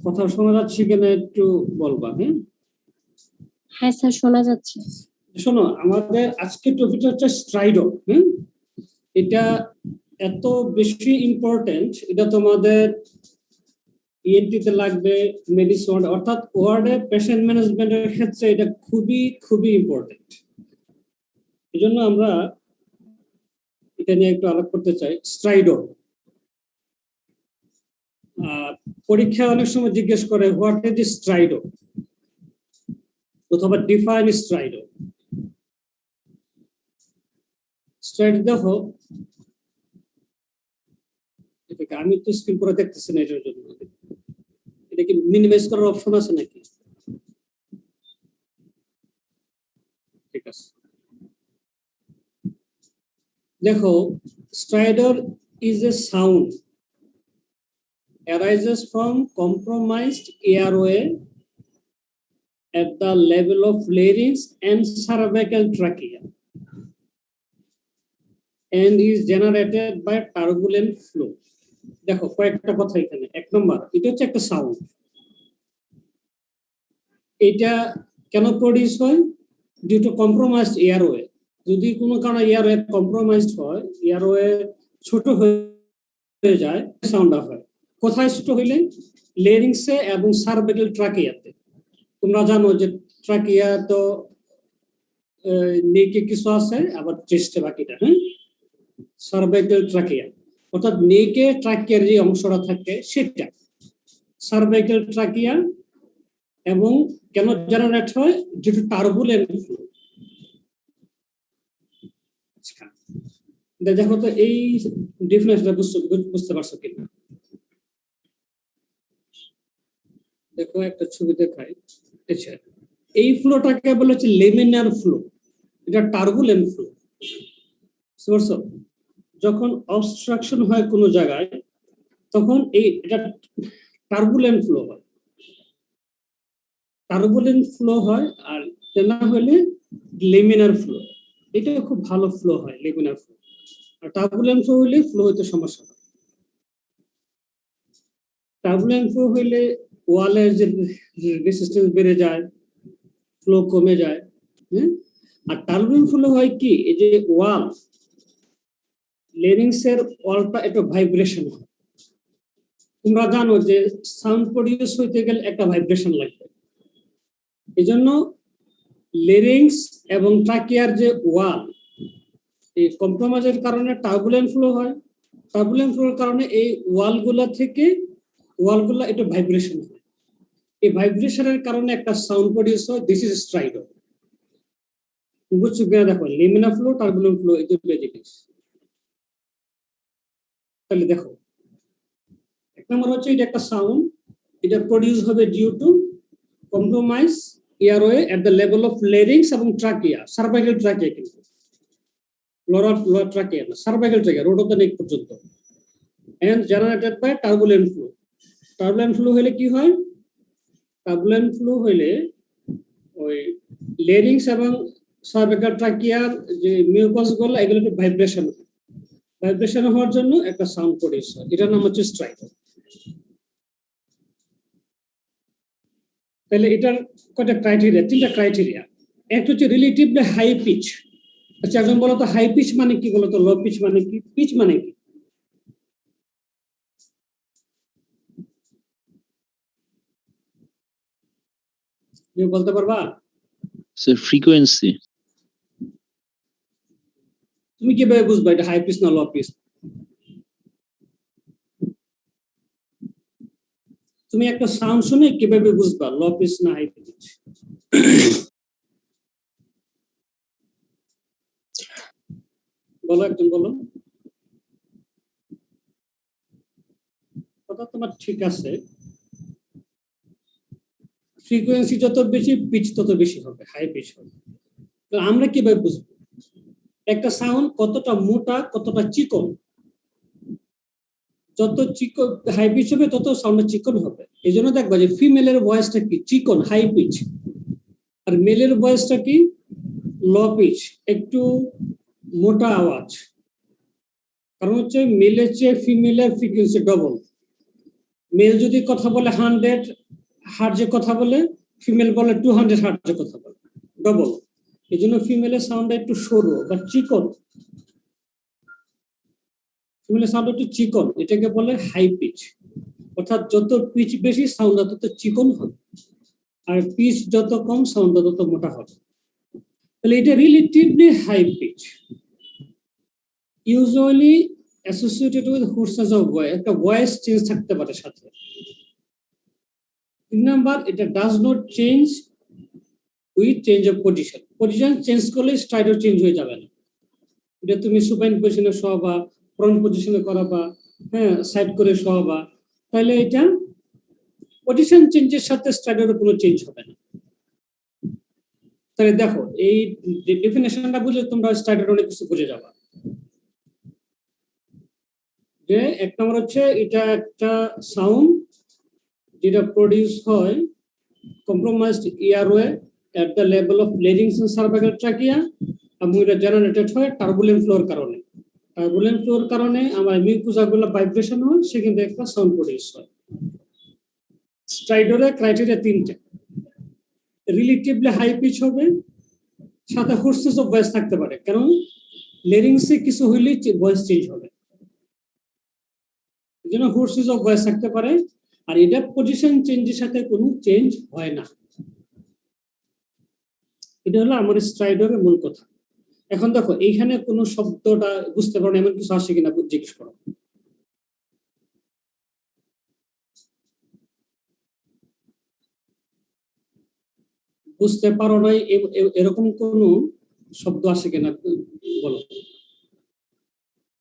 কথা শোনা যাচ্ছে কিনা একটু বলবা। হ্যাঁ স্যার শোনা যাচ্ছে। শোনো, আমাদের আজকের টপিকটা হচ্ছে স্ট্রাইডর। এটা এত বেশি ইম্পর্টেন্ট, এটা তোমাদের ইএনটিতে লাগবে, মেডিসিন অর্থাৎ ওয়ার্ডে পেশেন্ট ম্যানেজমেন্টের ক্ষেত্রে এটা খুবই খুবই ইম্পর্টেন্ট। এই জন্য আমরা এটা নিয়ে একটু আলাপ করতে চাই। স্ট্রাইডর পরীক্ষা অনেক সময় জিজ্ঞেস করে হোয়াট ইজ স্ট্রাইডর অথবা ডিফাইন স্ট্রাইডর। স্ট্রাইড দেখো, আমি তো স্ক্রিন করে দেখতেছি না, এটার জন্য এটা কি মিনিমাইজ করার অপশন আছে নাকি? ঠিক আছে, দেখো stridor is a sound arises from compromised airway at the level of larynx and cervical trachea and is generated by turbulent flow. দেখো কয়েকটা কথা এখানে। এক নম্বর, এটা হচ্ছে একটা সাউন্ড। এটা কেন প্রডিউস হয়? Due to compromised airway. যদি কোনো কারণে এয়ারওয়ে কম্প্রোমাইজড হয়, এয়ারওয়ে ছোট হয়ে যায়, সাউন্ড হয়। কোথায় ছোট হইলে? লেরিংসে এবং সার্ভিক্যাল ট্রাকিয়াতে। তোমরা জানো যে ট্রাকিয়া তো নেকে কিছু আছে, আবার চেস্টে বাকিটা। সার্ভিক্যাল ট্রাকিয়া অর্থাৎ নেকে ট্রাকিয়ার যে অংশটা থাকে সেটা সার্ভিক্যাল ট্রাকিয়া। এবং কেন জেনারেট হয়? যেটা টার্বুলেন্ট ফ্লো। দেখো তো এই ডিফারেন্সটা বুঝতে পারছো কিনা? দেখো একটা ছবি দেখাই। আচ্ছা, এই ফ্লোটাকে বলা হচ্ছে লেমিনার ফ্লো, এটা টার্বুলেন্ট ফ্লো। বুঝছো? যখন অবস্ট্রাকশন হয় কোনো জায়গায় তখন এটা টার্বুলেন্ট ফ্লো হয়। টার্বুলেন্ট ফ্লো হয়, আর না হলে লেমিনার ফ্লো। এটা খুব ভালো ফ্লো হয়, লেমিনার ফ্লো। আর টার্বুলেন্ট ফ্লো হইলে ফ্লো হইতে সমস্যা হয়। টার্বুলেন্ট ফ্লো হইলে ওয়ালের যে রেজিস্ট্যান্স বেড়ে যায়, ফ্লো কমে যায়। আর টার্বুলেন্ট ফ্লো হয় কি, এই যে ওয়াল লেরিংসের ওয়ালটা একটু ভাইব্রেশন হয়। তোমরা জানো যে সাউন্ড প্রডিউস হইতে গেলে একটা ভাইব্রেশন লাগবে। এই জন্য লেরিংস এবং ট্রাকিয়ার যে ওয়াল, এই কম্প্রোমাইজের কারণে টার্বুলেন্ট ফ্লো হয়। টার্বুলেন্ট ফ্লোর কারণে এই ওয়ালগুলা একটু ভাইব্রেশন হয়। এই ভাইব্রেশনের কারণে একটা সাউন্ড প্রডিউস হয়। This is stridor. বুঝছো কিনা? দেখো, লেমিনার ফ্লো, টার্বুলেন্ট ফ্লো, এই দুটো জিনিস। তাহলে দেখো, এক নম্বর হচ্ছে এটা একটা সাউন্ড, এটা প্রডিউস হবে due to compromise airway at the level of larynx এবং ট্রাকিয়া, সার্ভাইকাল ট্রাকিয়া, কিন্তু লোয়ার ট্রাকিয়া না, cervical trachea, root of the neck পর্যন্ত। And generated by turbulent flow. Turbulent flow হলে কি হয়? টার্বুলেন্ট ফ্লো হলে ওই লেরিংস এবং সার্ভাইকাল ট্রাকিয়ার যে মিউকাস গুলো, এগুলো একটু ভাইব্রেশন হয়। ভাইব্রেশন হওয়ার জন্য একটা সাউন্ড প্রডিউস হয়। এটার নাম হচ্ছে স্ট্রাইডর। তাহলে এটার কয়টা ক্রাইটেরিয়া? তিনটা ক্রাইটেরিয়া। একটা হচ্ছে রিলেটিভলি হাই পিচ। আচ্ছা, এখন বলো তো হাই পিচ মানে কি, বলো তো লো পিচ মানে কি, পিচ মানে কি? তুমি বলতে পারবা? Sir frequency. তুমি কিভাবে বুঝবা এটা হাই পিচ না লো পিচ? তুমি একটা সাউন্ড শুনে কিভাবে বুঝবা লো পিচ না হাই পিচ? বলো, একদম বলো। কথা তোমার ঠিক আছে, ফ্রিকোয়েন্সি যত বেশি পিচ তত বেশি হবে, হাই পিচ হবে। তো আমরা কিভাবে বুঝবো একটা সাউন্ড কতটা মোটা কতটা চিকন? যত চিকন হাই পিচ হবে তত সাউন্ড চিকন হবে। এই জন্য দেখবা যে ফিমেলের ভয়েসটা কি চিকন, হাই পিচ, আর মেলের ভয়েসটা কি লো পিচ, একটু মোটা আওয়াজ। কারণ হচ্ছে মেলের চেয়ে ফিমেলের ফ্রিকোয়েন্সি ডবল। মেল যদি কথা বলে 100 হার্টজে কথা বলে, ফিমেল বলে 200 হার্টজে কথা বলে, ডবল। এই জন্য ফিমেলের সাউন্ডটা একটু সরু বা চিকন, ফিমেলের সাউন্ড একটু চিকন, এটাকে বলে হাই পিচ। অর্থাৎ যত পিচ বেশি সাউন্ডটা তত চিকন হবে, আর পিচ যত কম সাউন্ডটা তত মোটা হবে। তাহলে এটা relatively high pitch, usually associated with hoarseness of voice, একটা ভয়েস চেঞ্জ থাকতে পারে সাথে। 3 নাম্বার, এটা does not change with change of position. Position change করলে স্ট্রাইডর চেঞ্জ হয়ে যাবে না। এটা তুমি সুপাইন পজিশনে শোয়াবা, প্রন পজিশনে করাবা, হ্যাঁ, সাইড করে শোয়াবা, তাহলে এটা পজিশন চেঞ্জের সাথে স্ট্রাইডরের কোনো চেঞ্জ হবে না। তাহলে দেখো, এই ডেফিনেশনটা বুঝলে তোমরা স্ট্রাইডর অনেক কিছু বুঝে যাবা। যে এক নম্বর হচ্ছে, এটা একটা সাউন্ড যেটা প্রডিউস হয় compromised airway at the level of larynx and cervical trachea, এবং এটা জেনারেটেড হয় টার্বুলেন্ট ফ্লোর কারণে। টার্বুলেন্ট ফ্লোর কারণে আমার মিউকুজাগুলো ভাইব্রেশন হয়, সেখান থেকে একটা সাউন্ড প্রডিউস হয়। স্ট্রাইডরের ক্রাইটেরিয়া 3টে, রিলেটিভলি হাই পিচ হবে, সাথে হোর্সেস অফ ভয়েস থাকতে পারে, কারণ লেরিংসে কিছু হইলেই ভয়েস চেঞ্জ হবে, এই জন্য হোর্সেস অফ ভয়েস থাকতে পারে। আর এটা পজিশন চেঞ্জের সাথে কোনো চেঞ্জ হয় না। এটা হলো আমার স্ট্রাইডরের মূল কথা। এখন দেখো, এইখানে কোনো শব্দটা বুঝতে পারো না এমন কিছু আসে কিনা জিজ্ঞেস করো। বুঝতে পারো না এরকম কোন শব্দ আসে কিনা বলো।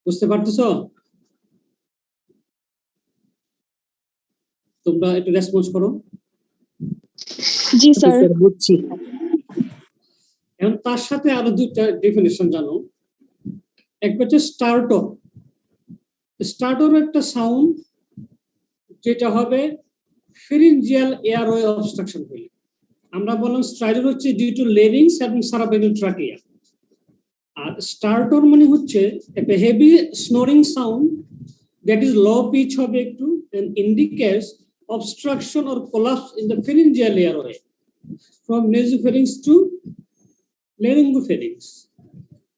বুঝতে পারতেছো? তোমরা একটু রেসপন্স করো। জি স্যার। বুঝছি। এখন তার সাথে আরো দুইটা ডেফিনেশন জানো। একটা হচ্ছে স্টার্টর। স্টার্টর একটা সাউন্ড যেটা হবে ফেরিঞ্জিয়াল এয়ারওয়ে অবস্ট্রাকশন হইলে। আমরা বললাম স্ট্রাইডর হচ্ছে ডিউ টু লেরিংস এবং সারাবেনাল ট্রাকিয়া। আর স্টার্টর মানে হচ্ছে একটা heavy snoring sound that is low pitch হবে একটু, and indicates obstruction or collapse in the pharyngeal airway from nasopharynx to laryngopharynx.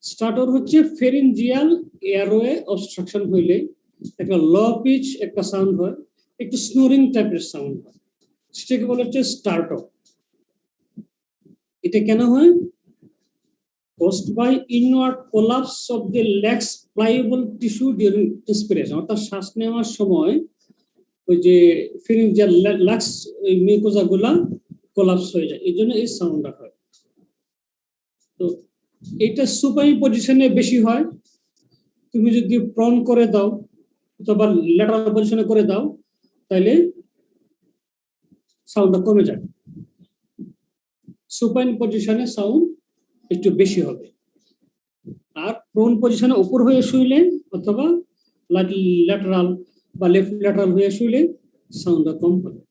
স্টার্টর হচ্ছে ফেরিঞ্জিয়াল এয়ারওয়ে অবস্ট্রাকশন হইলে একটা লো পিচ একটা সাউন্ড হয়, একটু স্নোরিং টাইপের সাউন্ড হয়, সেটাকে বলা হচ্ছে স্টার্টর। এটা কেন হয়? Caused by inward collapse of the lax pliable tissue during respiration, অর্থাৎ শ্বাস নেওয়ার সময় ওই যে ফেরিঞ্জিয়াল লাক্স ওই মিউকোজা গুলা কোলাপস হয়ে যায়, এই জন্য এই সাউন্ডটা হয়। তো এটা সুপাইন পজিশনে বেশি হয়। তুমি যদি প্রন করে দাও অথবা ল্যাটারাল পজিশনে করে দাও তাহলে সাউন্ডটা কমে যায়। সুপাইন পজিশনে সাউন্ড একটু বেশি হবে, আর প্রন পজিশনে উপর হয়ে শুইলে অথবা ল্যাটারাল বা লেফট ল্যাটারাল হয়ে শুইলে সাউন্ডটা কম হবে।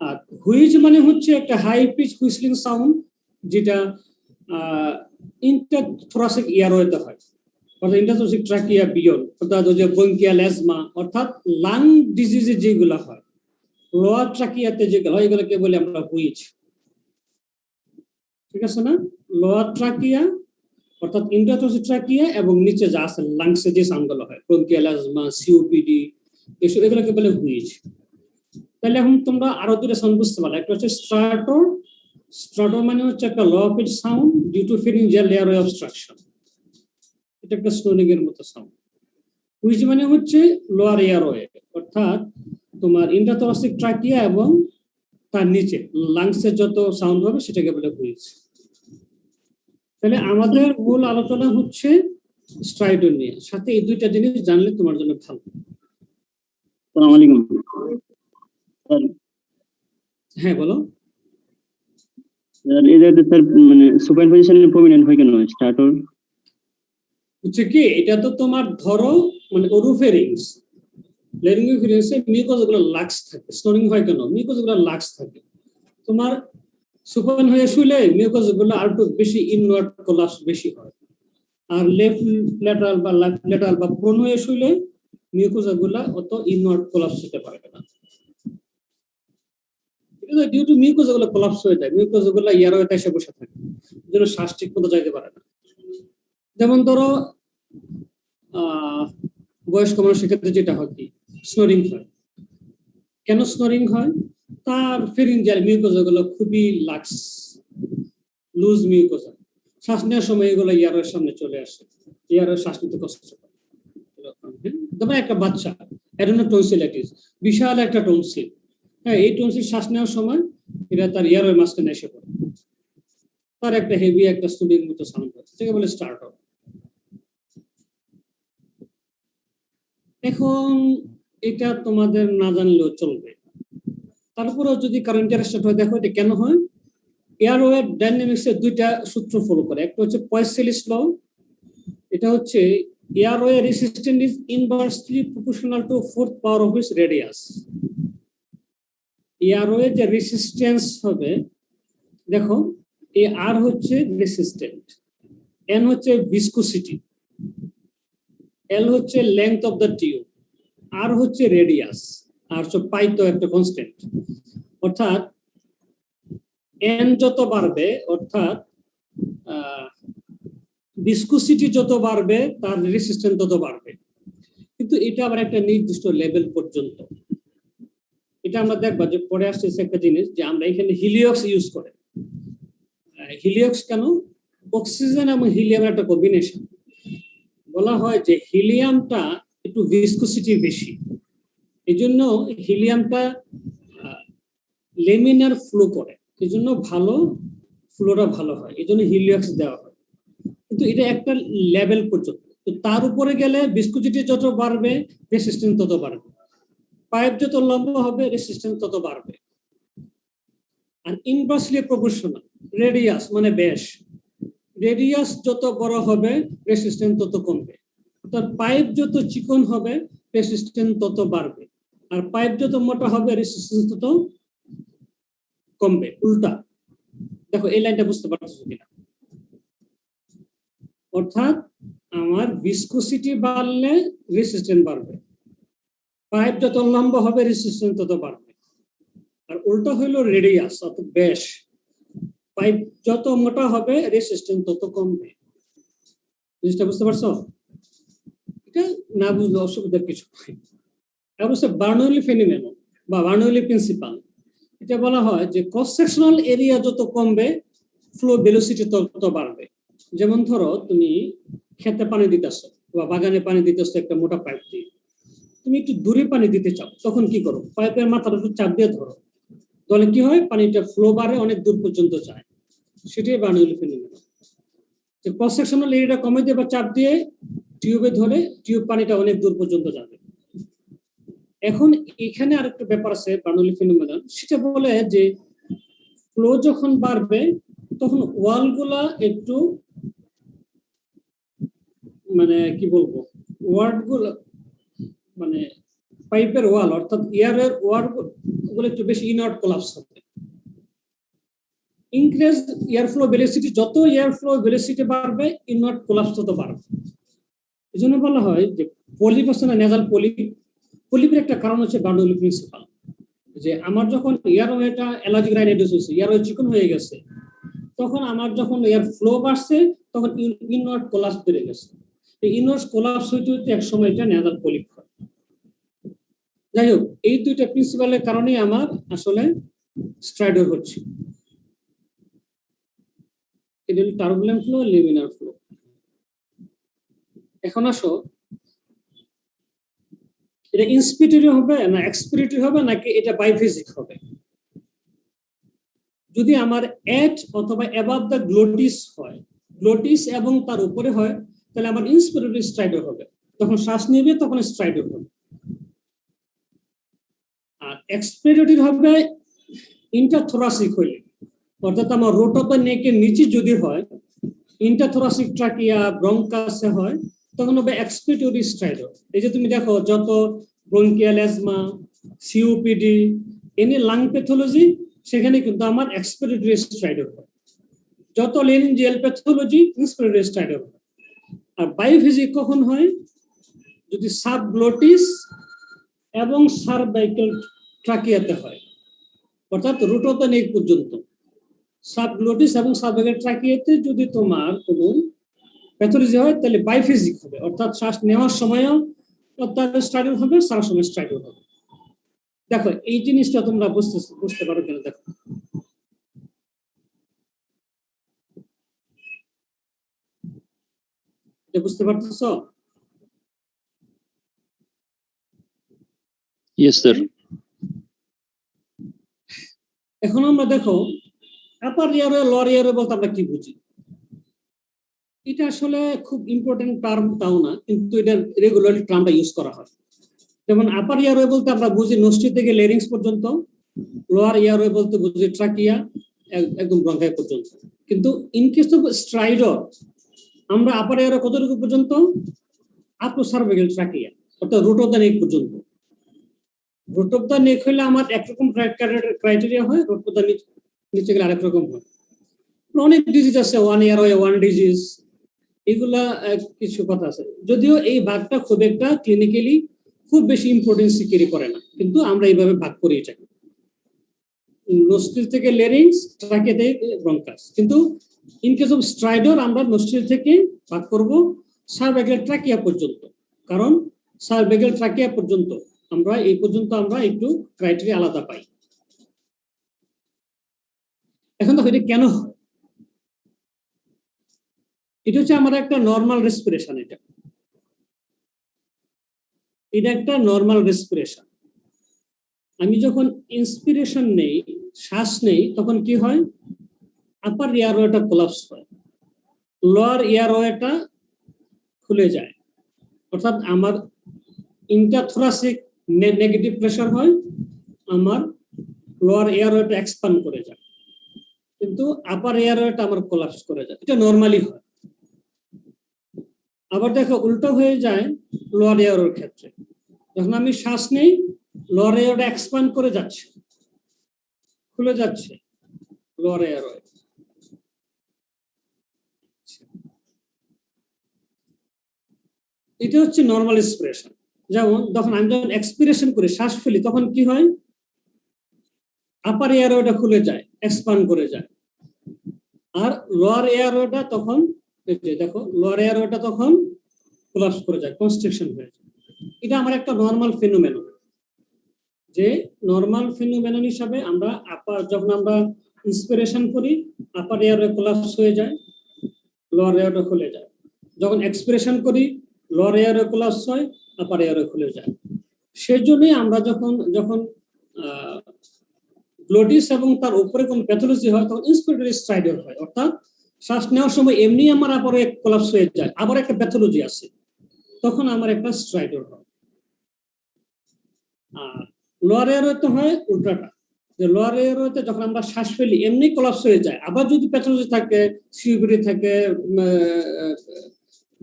আর হুইজ মানে হচ্ছে একটা হাই পিচ হুইসলিং সাউন্ড, যেটা ইন্টারথোরাসিক এয়ারওয়েতে হয়, অর্থাৎ ইন্টারথোরাসিক ট্রাকিয়া বিয়ন্ড, অর্থাৎ ওই যে ব্রঙ্কিয়াল অ্যাজমা, অর্থাৎ লাং ডিজিজে যেগুলো হয়, লোয়ার ট্রাকিয়াতে যেগুলো হয় এগুলোকে বলে আমরা হুইজ। ঠিক আছে না? লোয়ার ট্রাকিয়া অর্থাৎ ইন্টারথোরাসিক ট্রাকিয়া এবং নিচে যা আছে লাংসে যে সাউন্ডগুলো হয়, ব্রঙ্কিয়াল অ্যাজমা, সিওপিডি, এসব এগুলোকে বলে হুইজ। তাহলে এখন তোমরা আরো দুটো সাউন্ড বুঝতে পারলে। একটা হচ্ছে স্ট্রাটর। স্ট্রাটর মানে হচ্ছে একটা low pitch sound due to pharyngeal airway obstruction, এটা একটা স্নোরিং এর মতো সাউন্ড। হুইজ মানে হচ্ছে লোয়ার এয়ারওয়ে, অর্থাৎ তোমার ইন্টারথোরাসিক ট্রাকিয়া এবং তার নিচে লাংসের যত সাউন্ড হবে সেটাকে বলে হুইজ। তাহলে আমাদের মূল আলোচনা হচ্ছে স্ট্রাইডর নিয়ে, সাথে এই দুইটা জিনিস জানলে তোমার জন্য ভালো। আসসালামু আলাইকুম। হ্যাঁ বলো। এটা স্যার মানে সুপাইন পজিশনে প্রমিনেন্ট হয় কেন স্টার্টর? হচ্ছে কি, এটা তো তোমার ধরো মানে ওরোফেরিংস, লেরিঙ্গোফেরিংসে মিউকোসগুলো লাক্স থাকে। স্নোরিং হয় কেন? মিউকোসগুলো লাক্স থাকে। তোমার সুপাইন হয়ে শুলে মিউকোসগুলো আর একটু বেশি ইনওয়ার্ড কোলাপস বেশি হয়, আর লেফট ল্যাটারাল বা প্রোন হয়ে শুলে মিউকোজা গুলা অত ইনওয়ার্ড কোলাপস হতে পারে না। ডিউ টু মিউকোজা গুলো কোলাপস হয়ে যায়, মিউকোজা গুলো এয়ারওয়েতে এসে বসে থাকে, এই জন্য শ্বাস ঠিক মতো যাইতে পারে না। যেমন ধরো বয়স্ক মানুষের ক্ষেত্রে যেটা হয় কি স্নোরিং হয়। কেন স্নোরিং হয়? তার ফেরিঞ্জিয়াল মিউকোজা গুলো খুবই লাক্স, লুজ মিউকোজা, শ্বাস নেওয়ার সময় এগুলো এয়ারওয়ের সামনে চলে আসে, এয়ারওয়ে শ্বাস নিতে কষ্ট হয়। যেমন একটা বাচ্চা অ্যাডেনোটনসিলাইটিস, বিশাল একটা টনসিল, হ্যাঁ, এই টনসিল শ্বাস নেওয়ার সময় এটা তার এয়ারওয়ে মাঝখানে এসে পড়ে, তার একটা হেভি একটা স্টুডিং মতো সাউন্ড হয়, সেটাকে বলে স্টার্টর। এখন এটা তোমাদের না জানলেও চলবে, তারপরেও যদি কারো ইন্টারেস্টেড হয়, দেখো এটা কেন হয়। এয়ারওয়ে ডাইনামিক্সের দুইটা সূত্র ফলো করে, একটা হচ্ছে পয়েসেলিস ল, এটা হচ্ছে airway resistance is inversely proportional to fourth power of its radius. airway যে রেসিস্ট্যান্স হবে, দেখো এ আর হচ্ছে রেসিস্ট্যান্ট, এন হচ্ছে ভিসকোসিটি, এল হচ্ছে লেংথ অফ দ্য টিউব, আর হচ্ছে রেডিয়াস, আর পাই তো একটা কনস্ট্যান্ট। অর্থাৎ এন যত বাড়বে, অর্থাৎ ভিসকোসিটি যত বাড়বে তার রেসিস্ট্যান্স তত বাড়বে, কিন্তু এটা আবার একটা নির্দিষ্ট লেভেল পর্যন্ত। এটা আমরা দেখবা যে পরে আসছে একটা জিনিস, যে আমরা এখানে হিলিয়ক্স ইউজ করে। হিলিয়ক্স কেন? অক্সিজেন এবং হিলিয়ামের একটা কম্বিনেশন। বলা হয় যে হিলিয়ামটা একটু ভিসকোসিটি বেশি, এই জন্য হিলিয়ামটা লেমিনার ফ্লো করে, এই জন্য ভালো ফ্লোটা ভালো হয়, এই জন্য হিলিয়ক্স দেওয়া হয়। কিন্তু এটা একটা লেভেল পর্যন্ত, তো তার উপরে গেলে ভিসকোসিটি যত বাড়বে রেসিস্ট্যান্স তত বাড়বে, পাইপ যত লম্বা হবে রেসিস্ট্যান্স তত বাড়বে। আর ইনভার্সলি প্রপোর্শনাল, রেডিয়াস মানে ব্যাস, রেডিয়াস যত বড় হবে রেসিস্ট্যান্স তত কমবে। অর্থাৎ পাইপ যত চিকন হবে রেসিস্ট্যান্স তত বাড়বে, আর পাইপ যত মোটা হবে রেসিস্ট্যান্স তত কমবে, উল্টা। দেখো এই লাইনটা বুঝতে পারছো কিনা? অর্থাৎ আমার ভিসকোসিটি বাড়লে রেসিস্ট্যান্স বাড়বে, পাইপ যত লম্বা হবে রেসিস্ট্যান্স তত বাড়বে, আর উল্টা হইলো রেডিয়াস অর্থাৎ ব্যাস, পাইপ যত মোটা হবে রেসিস্ট্যান্স তত কমবে। জিনিসটা বুঝতে পারছো? এটা না বুঝলে অসুবিধার কিছু নাই। অবশ্যই বার্নৌলি ফেনোমেনন বা বার্নৌলি প্রিন্সিপাল, এটা বলা হয় যে ক্রস সেকশনাল এরিয়া যত কমবে ফ্লো ভেলোসিটি তত বাড়বে। যেমন ধরো তুমি খেতে পানি দিতেছো বা বাগানে পানি দিতেছো একটা মোটা পাইপ দিয়ে, তুমি একটু দূরে পানি দিতে চাও, তখন কি করো? পাইপের মাথাটা একটু চাপ দিয়ে ধরো, তাহলে কি হয়? পানিটা ফ্লো বাড়ে, অনেক দূর পর্যন্ত যায়। সেটাই বার্নৌলি ফেনোমেনন, যে ক্রস সেকশনাল এরিয়াটা কমে দিয়ে বা চাপ দিয়ে টিউবে ধরে টিউব পানিটা অনেক দূর পর্যন্ত যাবে। এখন এখানে আরেকটা ব্যাপার আছে বার্নৌলি ফেনোমেনন, সেটা বলে যে ফ্লো যখন বাড়বে তখন ওয়ালগুলা একটু মানে কি বলবো, ওয়ার্ডগুলো মানে পাইপের ওয়াল অর্থাৎ এয়ারের ওয়ার্ড গুলো একটু বেশি ইনওয়ার্ড কোলাপস হবে। ইনক্রিজ এয়ার ফ্লো ভেলোসিটি, যত এয়ার ফ্লো ভেলোসিটি বাড়বে ইনওয়ার্ড কোলাপস তত বাড়বে। এই জন্য বলা হয় যে পলিপ আছে না, নেজাল পলিপ, পলিপের একটা কারণ হচ্ছে বার্নৌলি প্রিন্সিপাল, যে আমার যখন এয়ারওয়েটা অ্যালার্জিক রাইনাইটিস হয়েছে, এয়ারওয়ে চিকন হয়ে গেছে, তখন আমার যখন এয়ার ফ্লো বাড়ছে তখন ইনওয়ার্ড কোলাপস বেড়ে গেছে। এই ইনওয়ার্ড কোলাপস হইতে হইতে এক সময় এটা নেজাল পলিপ হয়। যাই হোক, এই দুইটা প্রিন্সিপালের কারণে আমার আসলে স্ট্রাইডর হচ্ছে। এটা হলো টার্বুলেন্ট ফ্লো, লিমিনার ফ্লো। এখন আসো, এটা ইন্সপিরেটরি হবে না এক্সপিরেটরি হবে নাকি এটা বাইফেজিক হবে? যদি আমার এট অথবা অ্যাবাভ দ্য গ্লোটিস হয়, গ্লোটিস এবং তার উপরে হয়, তাহলে আমার ইন্সপিরেটরি স্ট্রাইডর হবে, যখন শ্বাস নেবে তখন স্ট্রাইডর হবে। আর এক্সপিরেটরি হবে ইন্টারথোরাসিক হইলে, অর্থাৎ আমার রোট অফ দ্য নেকের নিচে যদি হয়, ইন্টারথোরাসিক ট্রাকিয়া ব্রঙ্কাসে হয়, তখন হবে এক্সপিরেটরি স্ট্রাইডর। এই যে তুমি দেখো যত bronchial asthma, COPD, any lung pathology, সেখানে কিন্তু আমার এক্সপিরেটরি স্ট্রাইডর হয়। যত লেনজিয়াল প্যাথোলজি ইন্সপিরেটরি স্ট্রাইডর হয়। আর বায়োফিজিক কখন হয়? যদি সাবগ্লোটিস এবং সার্ভাইকাল ট্রাকিয়াতে হয়, অর্থাৎ রুট অফ দ্য নেক পর্যন্ত। সাবগ্লোটিস এবং সার্ভাইকাল ট্রাকিয়াতে যদি তোমার কোনো প্যাথোলজি হয় তাহলে বাইফেজিক হবে, অর্থাৎ শ্বাস নেওয়ার সময়ও স্ট্রাইডর হবে, সারার সময় স্ট্রাইডর হবে। দেখো এই জিনিসটা তোমরা বুঝতে পারো কেন, দেখো বুঝতে পারতেছ? Yes, sir. এখন আমরা দেখো আপার এয়ারওয়ে লোয়ার এয়ারওয়ে বলতে আমরা কি বুঝি। এটা আসলে খুব ইম্পর্টেন্ট টার্ম তাও না, কিন্তু এটা রেগুলারলি টার্মটা ইউজ করা হয়। যেমন আপার এয়ারওয়ে বলতে আমরা বুঝি নস্ট্রি থেকে লেরিংস পর্যন্ত, লোয়ার এয়ারওয়ে বলতে বুঝি ট্রাকিয়া একদম ব্রঙ্কাই পর্যন্ত। কিন্তু ইন কেস অফ স্ট্রাইডর আমরা আপার এয়ারওয়ে কতটুকু পর্যন্ত? আপ টু সার্ভাইকাল ট্রাকিয়া, অর্থাৎ রুট অফ দ্য নেক পর্যন্ত। রুট অফ দ্য নেক হলে আমার একরকম ক্রাইটেরিয়া হয়, রুট অফ দ্য নিচে গেলে আরেক রকম হয়। অনেক ডিজিজ আছে, ওয়ান এয়ারওয়ে ওয়ান ডিজিজ, এগুলা কিছু কথা আছে। যদিও এই ভাগটা খুব একটা ক্লিনিক্যালি খুব বেশি ইম্পর্টেন্স ক্যারি করে না, কিন্তু আমরা এইভাবে ভাগ করি এটাকে, নস্ট্রিল থেকে লেরিংস, ট্রাকিয়া থেকে ব্রঙ্কাস। কিন্তু ইন কেস অফ স্ট্রাইডর আমরা নস্ট্রিল থেকে ভাগ করব সার্ভাইকাল ট্রাকিয়া পর্যন্ত, কারণ সার্ভাইকাল ট্রাকিয়া পর্যন্ত আমরা এই পর্যন্ত আমরা একটু ক্রাইটেরিয়া আলাদা পাই। এখন দেখো এটা কেন হয়? এটা হচ্ছে আমার একটা নর্মাল রেসপিরেশন। এটা একটা নর্মাল রেসপিরেশন। আমি যখন ইন্সপিরেশন নেই, শ্বাস নেই, তখন কি হয়? আপার এয়ারওয়েটা কোলাপস হয়, লোয়ার এয়ারওয়েটা খুলে যায়, অর্থাৎ আমার ইন্টারথোরাসিক নেগেটিভ প্রেসার হয়, আমার লোয়ার এয়ারওয়েটা এক্সপ্যান্ড করে যায়, কিন্তু আপার এয়ারওয়েটা আমার কোলাপস করে যায়। এটা নর্মালি হয়। আবার দেখো উল্টো হয়ে যায় লোয়ার এয়ারওয়ের ক্ষেত্রে। যখন আমি শ্বাস নেই, লোয়ার এয়ারওয়েটা এক্সপ্যান্ড করে যাচ্ছে, খুলে যাচ্ছে লোয়ার এয়ারওয়ে। এটা হচ্ছে নর্মাল এক্সপ্রেশন। যেমন যখন এক্সপিরেশন করি, শ্বাস ফেলি, তখন কি হয়? আপার এয়ারওয়েটা খুলে যায়, এক্সপ্যান্ড করে যায়, আর লোয়ার এয়ারওয়েটা তখন দেখো লোয়ার এয়ারওয়েটা তখন কোলাপস করে যায়, কনস্ট্রিকশন হয়ে যায়। এটা আমার একটা নর্মাল ফিনোমেনন, যে নর্মাল ফিনোমেনন হিসাবে আমরা যখন আমরা ইন্সপিরেশন করি, আপার এয়ারওয়ে কোলাপস হয়ে যায়, লোয়ার এয়ারওয়ে খুলে যায়। যখন এক্সপিরেশন করি, লোয়ার এয়ারওয়ে কোলাপস হয়, আপার এয়ারওয়ে খুলে যায়। সেজন্যই আমরা যখন গ্লোটিস এবং তার উপরে কোন প্যাথোলজি হয়, তখন ইন্সপিরেটরি স্ট্রাইডর হয়, অর্থাৎ শ্বাস নেওয়ার সময় এমনি আমার আপারে কোলাপস হয়ে যায়, আবার একটা প্যাথোলজি আছে, তখন আমার একটা স্ট্রাইডর হয়। আর লোয়ার এয়ারওয়েতে হয় উল্টাটা, যে লোয়ার এয়ারওয়েতে যখন আমরা শ্বাস ফেলি এমনি কোলাপস হয়ে যায়, আবার যদি প্যাথোলজি থাকে, সিওপিডি থাকে,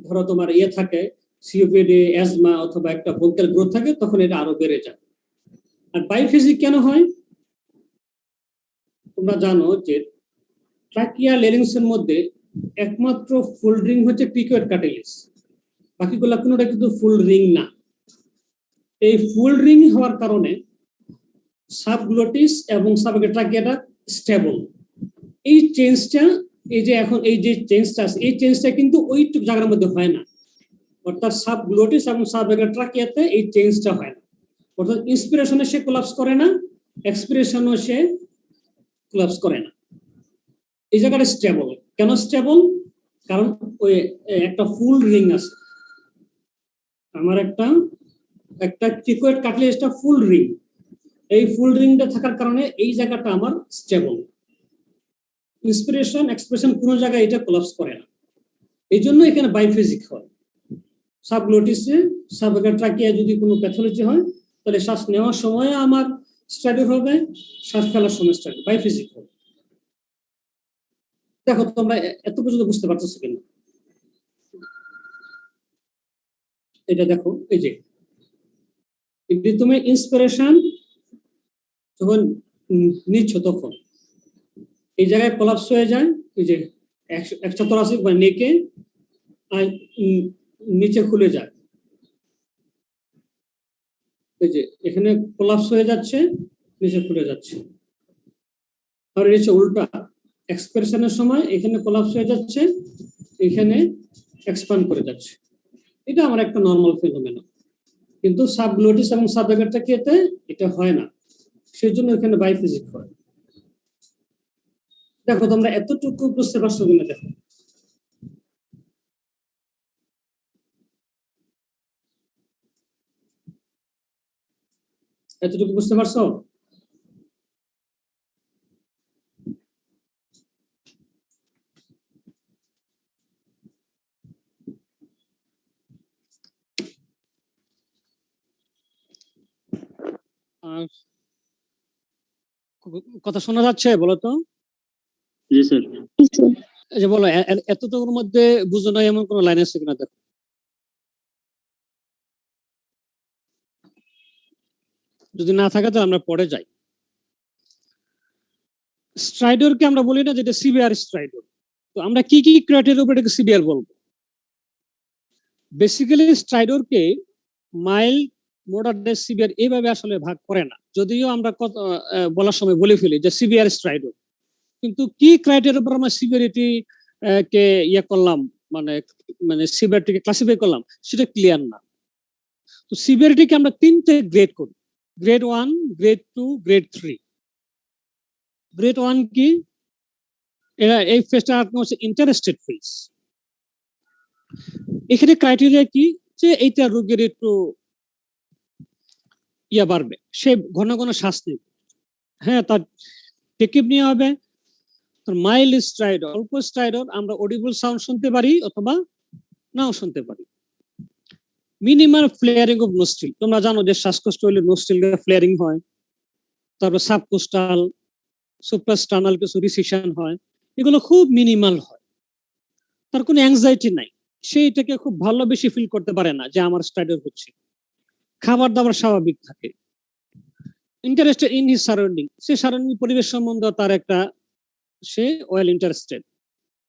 ধরো তোমার থাকে সিওপিডি, অ্যাজমা অথবা একটা ব্রঙ্কিয়াল গ্রোথ থাকে, তখন এটা আরো বেড়ে যায়। আর বাইফেজিক কেন হয়? তোমরা জানো যে ট্রাকিয়া লেরিংস এর মধ্যে একমাত্র ফুল রিং হচ্ছে পিকুয়েট কার্টিলেজ, বাকিগুলা কোনোটা কিন্তু ফুল রিং না। এই ফুল রিং হওয়ার কারণে সাবগ্লোটিস এবং ট্রাকিয়াটা স্টেবল। এই চেঞ্জটা, এই যে এখন এই যে চেঞ্জটা আছে, এই চেঞ্জটা কিন্তু ওইটুকু জায়গার মধ্যে হয় না, অর্থাৎ সাবগ্লোটিস এবং ট্রাকিয়াতে এই চেঞ্জটা হয় না, অর্থাৎ ইন্সপিরেশনে সে কোলাপস করে না, এক্সপিরেশনও সে কোলাপস করে না। এই জায়গাটা স্টেবল। কেন স্টেবল? কারণ ওই একটা ফুল রিং আছে, আমার একটা পিকুয়েট কার্টিলেজটা ফুল রিং, এই ফুল রিংটা থাকার কারণে এই জায়গাটা আমার স্টেবল। ইন্সপিরেশন এক্সপ্রেশন কোনো জায়গায় এটা কোলাপস করে না, এই জন্য এখানে বাইফেজিক হয়। সাবগ্লোটিসে ট্রাকিয়া যদি কোনো প্যাথোলজি হয়, তাহলে শ্বাস নেওয়ার সময় আমার স্ট্রাইডর হবে, শ্বাস ফেলার সময় স্ট্রাইডর, বাইফেজিক হবে। দেখো তোমরা এত পর্যন্ত বুঝতে পারতেছো কিনা? এটা দেখো, এই যে তুমি ইন্সপিরেশন যখন নিচ্ছ, তখন এই জায়গায় কোলাপস হয়ে যায়, এই যে এক্সট্রা থোরাসিক বা নেকে নিচে খুলে যায়, এই যে এখানে কোলাপস হয়ে যাচ্ছে, নিচে খুলে যাচ্ছে। আর নিচে উল্টা এক্সপ্রেশনের সময় এখানে কোলাপস হয়ে যাচ্ছে, এখানে এক্সপ্যান্ড করে যাচ্ছে। এটা আমার একটা নর্মাল ফেনোমেনা, কিন্তু সাবগ্লোটিস এবং সাবভেগারটাকে এটা হয় না, সেই জন্য এখানে বাইফিজিক হয়। দেখো তোমরা এতটুকু বুঝতে পারছো কিনা দেখো। এতটুকু বুঝতে পারছো? কথা শোনা যাচ্ছে বলো তো? জি স্যার। জি স্যার। এই যে বলো এতটুকুর মধ্যে বুঝো না এমন কোন লাইন আছে কিনা দেখো। যদি না থাকে তো আমরা পরে যাই। স্ট্রাইডরকে আমরা বলি না যেটা সিভিয়ার স্ট্রাইডর। তো আমরা কি কি ক্রাইটেরিয়ার উপর এটাকে সিভিয়ার বলবো? বেসিক্যালি স্ট্রাইডরকে মাইল্ড, মডারেট, সিভিয়ার এইভাবে আসলে ভাগ করে না, যদিও আমরা বলার সময় বলে ফেলি যে সিভিয়ার স্ট্রাইডর। কিন্তু কি ক্রাইটেরিয়ার উপর আমরা সিভিয়ারিটি কে ইয়ে করলাম, মানে মানে সিভিয়ারিটিকে ক্লাসিফাই করলাম, সেটা ক্লিয়ার না। তো সিভিয়ারিটিকে আমরা তিনটে গ্রেড করি, গ্রেড 1, গ্রেড 2, গ্রেড 3। গ্রেড 1 কি? এই ফেজটা হচ্ছে ইন্টারেস্টেড ফেজ। এখানে ক্রাইটেরিয়া কি? যে এইটা রোগীর একটু ইয়া বাড়বে, সে ঘন ঘন শ্বাস নেবে, হ্যাঁ, তার টেকিপনিয়া হবে, তার মাইল্ড স্ট্রাইডর, অল্প স্ট্রাইডর, আমরা অডিবল সাউন্ড শুনতে পারি অথবা নাও শুনতে পারি। মিনিমাল ফ্লেয়ারিং অফ নোস্ট্রিল, তোমরা জানো যে শ্বাসকষ্ট হলে নোস্ট্রিল ফ্লেয়ারিং হয়। তারপর সাবকোস্টাল, সুপ্রাস্টার্নাল কিছু রিসেশন হয়, এগুলো খুব মিনিমাল হয়। তার কোনো অ্যাংজাইটি নাই, সে এটাকে খুব ভালো বেশি ফিল করতে পারে না যে আমার স্ট্রাইডর হচ্ছে। খাবার দাবার স্বাভাবিক থাকে। Interested in his surrounding, say surrounding পরিবেশ সম্বন্ধে তার একটা, সে ওয়েল ইন্টারেস্টেড,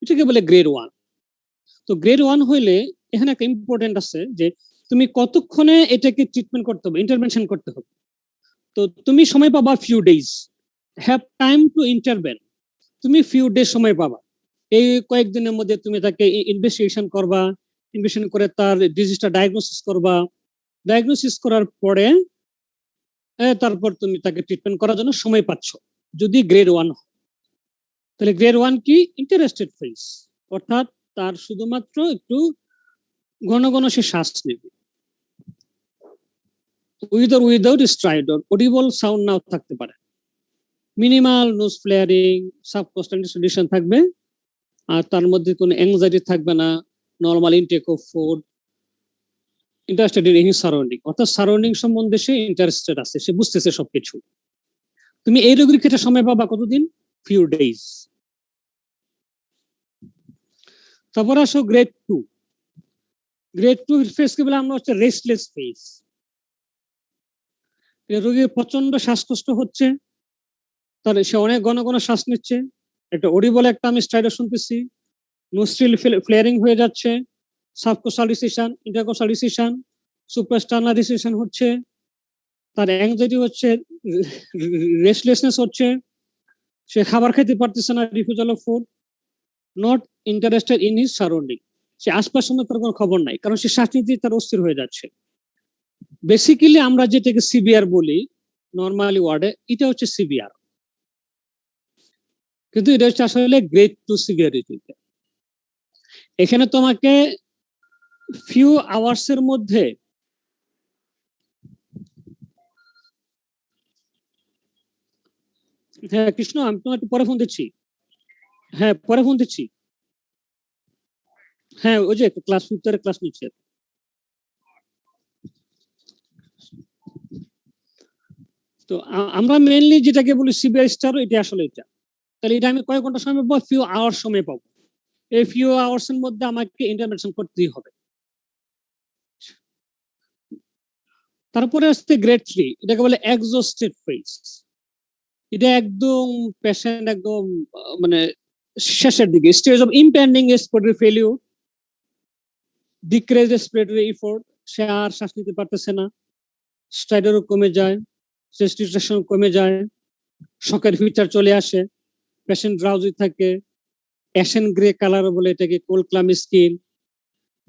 এটাকে বলে গ্রেড 1। তো গ্রেড 1 হইলে এখানে একটা ইম্পর্টেন্ট আছে যে তুমি কতক্ষণে এটাকে ট্রিটমেন্ট করতে হবে, ইন্টারভেনশন করতে হবে। তো তুমি সময় পাবা few days, have time to intervene. তুমি ফিউ ডেজ সময় পাবা, এই কয়েকদিনের মধ্যে তুমি তাকে ইনভেস্টিগেশন করবা, ইনভেস্টিগেশন করে তার ডিজিজটা ডায়াগনোসিস করবা, ডায়াগনোসিস করার পরে তারপর তুমি তাকে ট্রিটমেন্ট করার জন্য সময় পাচ্ছ। যদি গ্রেড 1 হয়, তাহলে গ্রেড 1 কি? ইন্টারেস্টেড ফেজ, অর্থাৎ তার শুধুমাত্র একটু ঘন ঘন সে শ্বাস নেবে, with or without stridor, audible sound নাও থাকতে পারে, minimal nose flaring, subcostal distribution থাকবে, আর তার মধ্যে কোনো অ্যাংজাইটি থাকবে না, normal intake of food, interested in his surrounding, অর্থাৎ সারাউন্ডিং সম্বন্ধে সে ইন্টারেস্টেড আছে, সে বুঝতেছে সবকিছু। তুমি এই রোগীর ক্ষেত্রে সময় পাবা কতদিন? Few days. তারপর আসো গ্রেড 2। গ্রেড 2 ফেজ কে বলে আমরা হচ্ছে রেস্টলেস ফেজ। রোগীর প্রচন্ড শ্বাসকষ্ট হচ্ছে, তাহলে সে অনেক ঘন ঘন শ্বাস নিচ্ছে, একটা অডিবল একটা আমি স্ট্রাইডর শুনতেছি, নোস্ট্রিল ফ্লেয়ারিং হয়ে যাচ্ছে, subcostal recession, intercostal recession, suprasternal recession হচ্ছে, তার অ্যাংজাইটি হচ্ছে, রেস্টলেসনেস হচ্ছে, সে খাবার খেতে পারতেছে না, refusal of food, not interested in his surrounding, সে আশপাশ সম্বন্ধে তার কোনো খবর নাই, কারণ সে শ্বাস নিতে তার অস্থির হয়ে যাচ্ছে। বেসিক্যালি আমরা যেটাকে সিভিয়ার বলি নর্মালি ওয়ার্ডে, এটা হচ্ছে সিভিয়ার, কিন্তু এটা হচ্ছে আসলে গ্রেড 2 সিভিয়ারিটি। এখানে তোমাকে ফিউ আওয়ার্স এর মধ্যে হ্যাঁ কৃষ্ণ, আমি তোমার একটু পরে ফোন দিচ্ছি, হ্যাঁ পরে ফোন দিচ্ছি, হ্যাঁ ওই যে ক্লাস 5 ক্লাস নিচ্ছে। তো আমরা মেইনলি যেটাকে বলি সিভিয়ার স্টার, এটা আসলে এটা। তাহলে এটা আমি কয়েক ঘন্টা সময় পাবো? ফিউ আওয়ার্স সময় পাবো। এই ফিউ আওয়ার্স এর মধ্যে আমাকে ইন্টারভেনশন করতেই হবে। তারপরে আসছে গ্রেড 3, এটাকে বলে এক্সস্টেড ফেজ। এটা একদম পেশেন্ট একদম মানে শেষের দিকে, stage of impending respiratory failure, decrease respiratory effort, সে আর শ্বাস নিতে পারতেছে না, স্ট্রাইডারও কমে যায়, চেস্ট রিট্রাকশন কমে যায়, শকের ফিচার চলে আসে, পেশেন্ট ড্রাউজি থাকে, অ্যাশেন গ্রে কালার বলে এটাকে, কোল্ড ক্লাম স্কিন।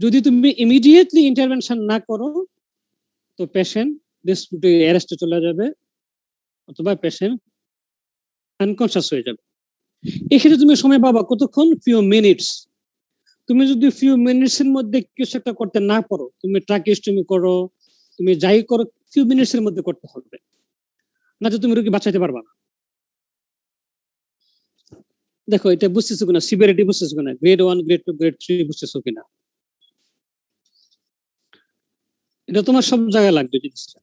যদি তুমি ইমিডিয়েটলি ইন্টারভেনশন না করো তো পেশেন্ট রেসপিরেটরি অ্যারেস্টে চলে যাবে অথবা পেশেন্ট আনকনশাস হয়ে যাবে। এক্ষেত্রে তুমি সময় পাবা কতক্ষণ? Few minutes. তুমি যদি ফিউ মিনিটস এর মধ্যে কিছু একটা করতে না পারো, তুমি ট্রাকিওস্টমি করো, তুমি যাই করো, ফিউ মিনিটস এর মধ্যে করতে হবে, না তো তুমি রোগী বাঁচাইতে পারবা না। দেখো এটা বুঝতেছো কিনা, সিভিয়ারিটি বুঝতেছো কিনা, গ্রেড 1 গ্রেড 2 গ্রেড 3 বুঝতেছো কিনা? এটা তোমার সব জায়গায় লাগবে জিনিসটা।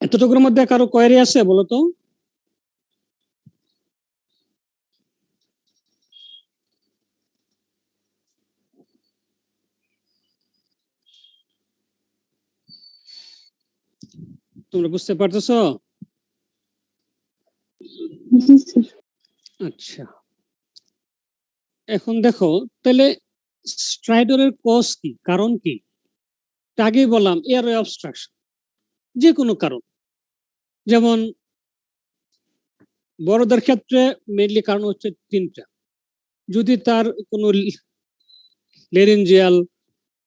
এতটুকুর মধ্যে কারো কোয়েরি আছে বলো তো? তোমরা বুঝতে পারতেছো? জি স্যার। আচ্ছা, এখন দেখো তাহলে স্ট্রাইডরের কজ কি, কারণ কি? আগেই বললাম এয়ারওয়ে অবস্ট্রাকশন, যে কোনো কারণ। যেমন বড়দের ক্ষেত্রে মেইনলি কারণ হচ্ছে তিনটা। যদি তার কোনো লেরিঞ্জিয়াল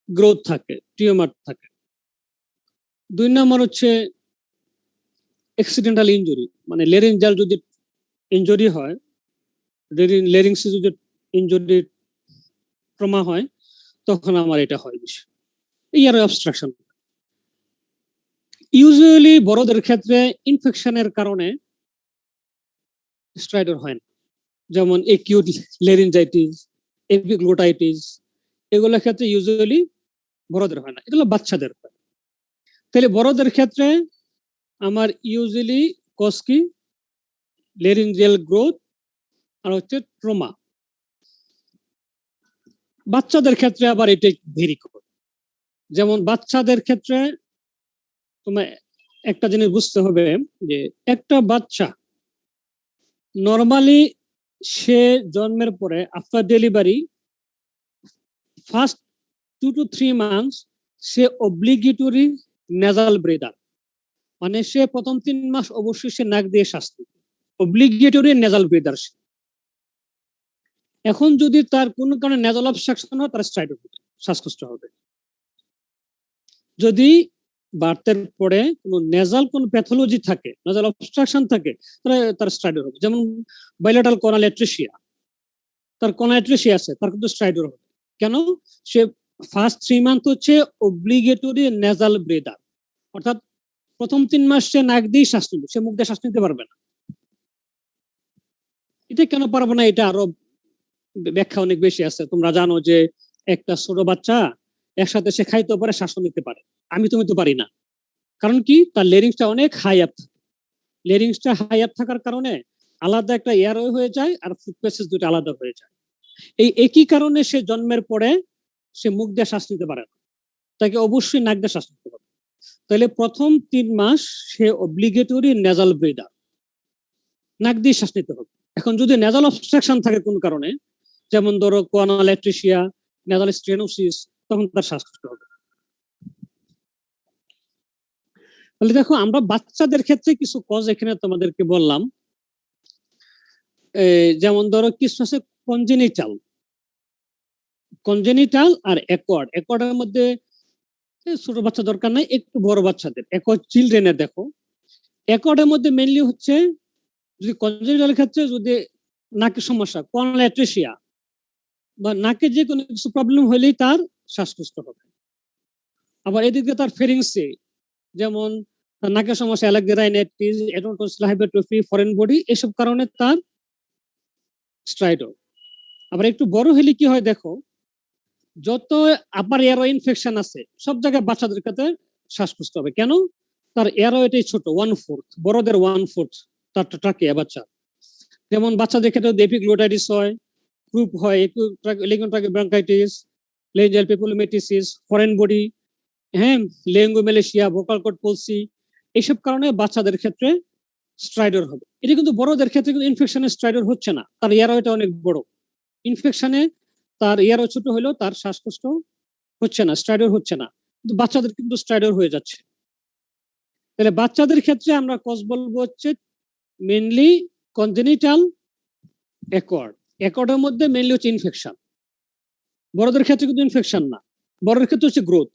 গ্রোথ থাকে, টিউমার থাকে। 2 নম্বর হচ্ছে অ্যাক্সিডেন্টাল ইনজুরি, মানে লেরিঞ্জিয়াল যদি ইনজুরি হয়, লেরিংসে যদি ইনজুরি ট্রমা হয়, তখন আমার এটা হয় বেশি, এয়ারওয়ে অবস্ট্রাকশন। ইউজুয়ালি বড়দের ক্ষেত্রে ইনফেকশনের কারণে স্ট্রাইডর হয় না, যেমন একিউট লেরিনজাইটিস, এপিগ্লোটাইটিস, এগুলোর ক্ষেত্রে ইউজুয়ালি বড়দের হয় না, এগুলো বাচ্চাদের হয়। তাহলে বড়দের ক্ষেত্রে আমার ইউজুয়ালি কজ কি? লেরিনজিয়াল গ্রোথ আর হচ্ছে ট্রমা। বাচ্চাদের ক্ষেত্রে আবার এটা ভেরি করে। যেমন বাচ্চাদের ক্ষেত্রে তোমার একটা জিনিস বুঝতে হবে যে একটা বাচ্চা নর্মালি সে জন্মের পরে after delivery first 2 to 3 months say obligatory nasal breather, মানে সে প্রথম 3 মাস অবশ্যই সে নাক দিয়ে শ্বাস নেবে, অব্লিগেটরি নেজাল ব্রিদার। এখন যদি তার কোনো কারণে নেজাল অবস্ট্রাকশন হয়, তার স্ট্রাইডর হবে, শ্বাসকষ্ট হবে। যদি বার্থের পরে কোনো নেজাল কোনো প্যাথোলজি থাকে, নেজাল অবস্ট্রাকশন থাকে, তাহলে তার স্ট্রাইডর হবে। যেমন বাইলেটারাল কোনাল অ্যাট্রেসিয়া, তার কোনাল অ্যাট্রেসিয়া আছে, তার কিন্তু স্ট্রাইডর হবে। কেন? সে ফার্স্ট 3 মান্থ হচ্ছে অব্লিগেটরি নেজাল ব্রিদার, অর্থাৎ প্রথম 3 মাস সে নাক দিয়ে শ্বাস নিবে, সে মুখ দিয়ে শ্বাস নিতে পারবে না। এটা কেন পারবো না, এটা আরো ব্যাখ্যা অনেক বেশি আছে। তোমরা জানো যে একটা ছোট বাচ্চা একসাথে সে খাইতে পারে, শ্বাসও নিতে পারে, আমি তুমি তো পারি না। কারণ কি? তার লেরিংসটা অনেক হাই আপ থাকে। লেরিংসটা হাই আপ থাকার কারণে আলাদা একটা এয়ারওয়ে হয়ে যায় আর ফুড প্যাসেজ দুটো আলাদা হয়ে যায়। এই একই কারণে সে জন্মের পরে সে মুখ দিয়ে শ্বাস নিতে পারে না, তাকে অবশ্যই নাক দিয়ে শ্বাস নিতে হবে। তাহলে প্রথম 3 মাস সে অব্লিগেটরি নেজাল ব্রিদার, নাক দিয়ে শ্বাস নিতে হবে। এখন যদি নেজাল অবস্ট্রাকশন থাকে কোন কারণে, যেমন ধরো কোয়ানাল অ্যাট্রেসিয়া, নেজাল স্টেনোসিস, তখন তার শ্বাসকষ্ট হবে। তাহলে দেখো আমরা বাচ্চাদের ক্ষেত্রে কিছু কজ এখানে তোমাদেরকে বললাম। যেমন ধরো কিছু আছে কনজেনিটাল, কনজেনিটাল আর অ্যাকোয়ার্ড। অ্যাকোয়ার্ডের মধ্যে ছোট বাচ্চা দরকার নাই, একটু বড় বাচ্চাদের, অ্যাকোয়ার্ড চিলড্রেনের দেখো। অ্যাকোয়ার্ডের মধ্যে মেইনলি হচ্ছে যদি কনজেনিটাল ক্ষেত্রে যদি নাকের সমস্যা, কোয়ানাল অ্যাট্রেসিয়া বা নাকে যে কোনো কিছু প্রবলেম হলেই তার শ্বাসকষ্ট হবে। আবার এদিকে তার ফেরিংসে, যেমন নাকের সমস্যা, অ্যালার্জিরাইনাইটিস, অ্যাডোনটোসিল হাইপারট্রফি, ফরেন বডি, এসব কারণে তার স্ট্রাইডর। আবার একটু বড় হলে কি হয় দেখো, যত আপার এয়ারওয়ে ইনফেকশন আছে সব জায়গায় বাচ্চাদের ক্ষেত্রে শ্বাসকষ্ট হবে। কেন? তার এয়ারওয়েটাই ছোট, 1/4, বড়দের 1/4 তার ট্রাকিয়া বাচ্চা। যেমন বাচ্চাদের ক্ষেত্রে এপিগ্লোটাইটিস হয়, ক্রুপ হয়, ব্রঙ্কাইটিস, লেঞ্জাল পেপুলোমেটিসিস, ফরেন বডি, হ্যাঁ, লেঙ্গোমেলেশিয়া, ভোকাল কর্ড পলসি, এইসব কারণে বাচ্চাদের ক্ষেত্রে স্ট্রাইডর হবে। এটা কিন্তু বড়দের ক্ষেত্রে কিন্তু ইনফেকশনের স্ট্রাইডর হচ্ছে না, তার এয়ারওয়েটা অনেক বড়। ইনফেকশনে তার ইয়ারও ছোট হলেও তার শ্বাসকষ্ট হচ্ছে না, স্ট্রাইডর হচ্ছে না, কিন্তু বাচ্চাদের কিন্তু স্ট্রাইডর হয়ে যাচ্ছে। তাহলে বাচ্চাদের ক্ষেত্রে আমরা কজ বলবো হচ্ছে মেইনলি কনজেনিটাল অ্যাকর্ড। অ্যাকর্ডের মধ্যে মেইনলি হচ্ছে ইনফেকশন। বড়দের ক্ষেত্রে কিন্তু ইনফেকশন না, বড়দের ক্ষেত্রে হচ্ছে গ্রোথ,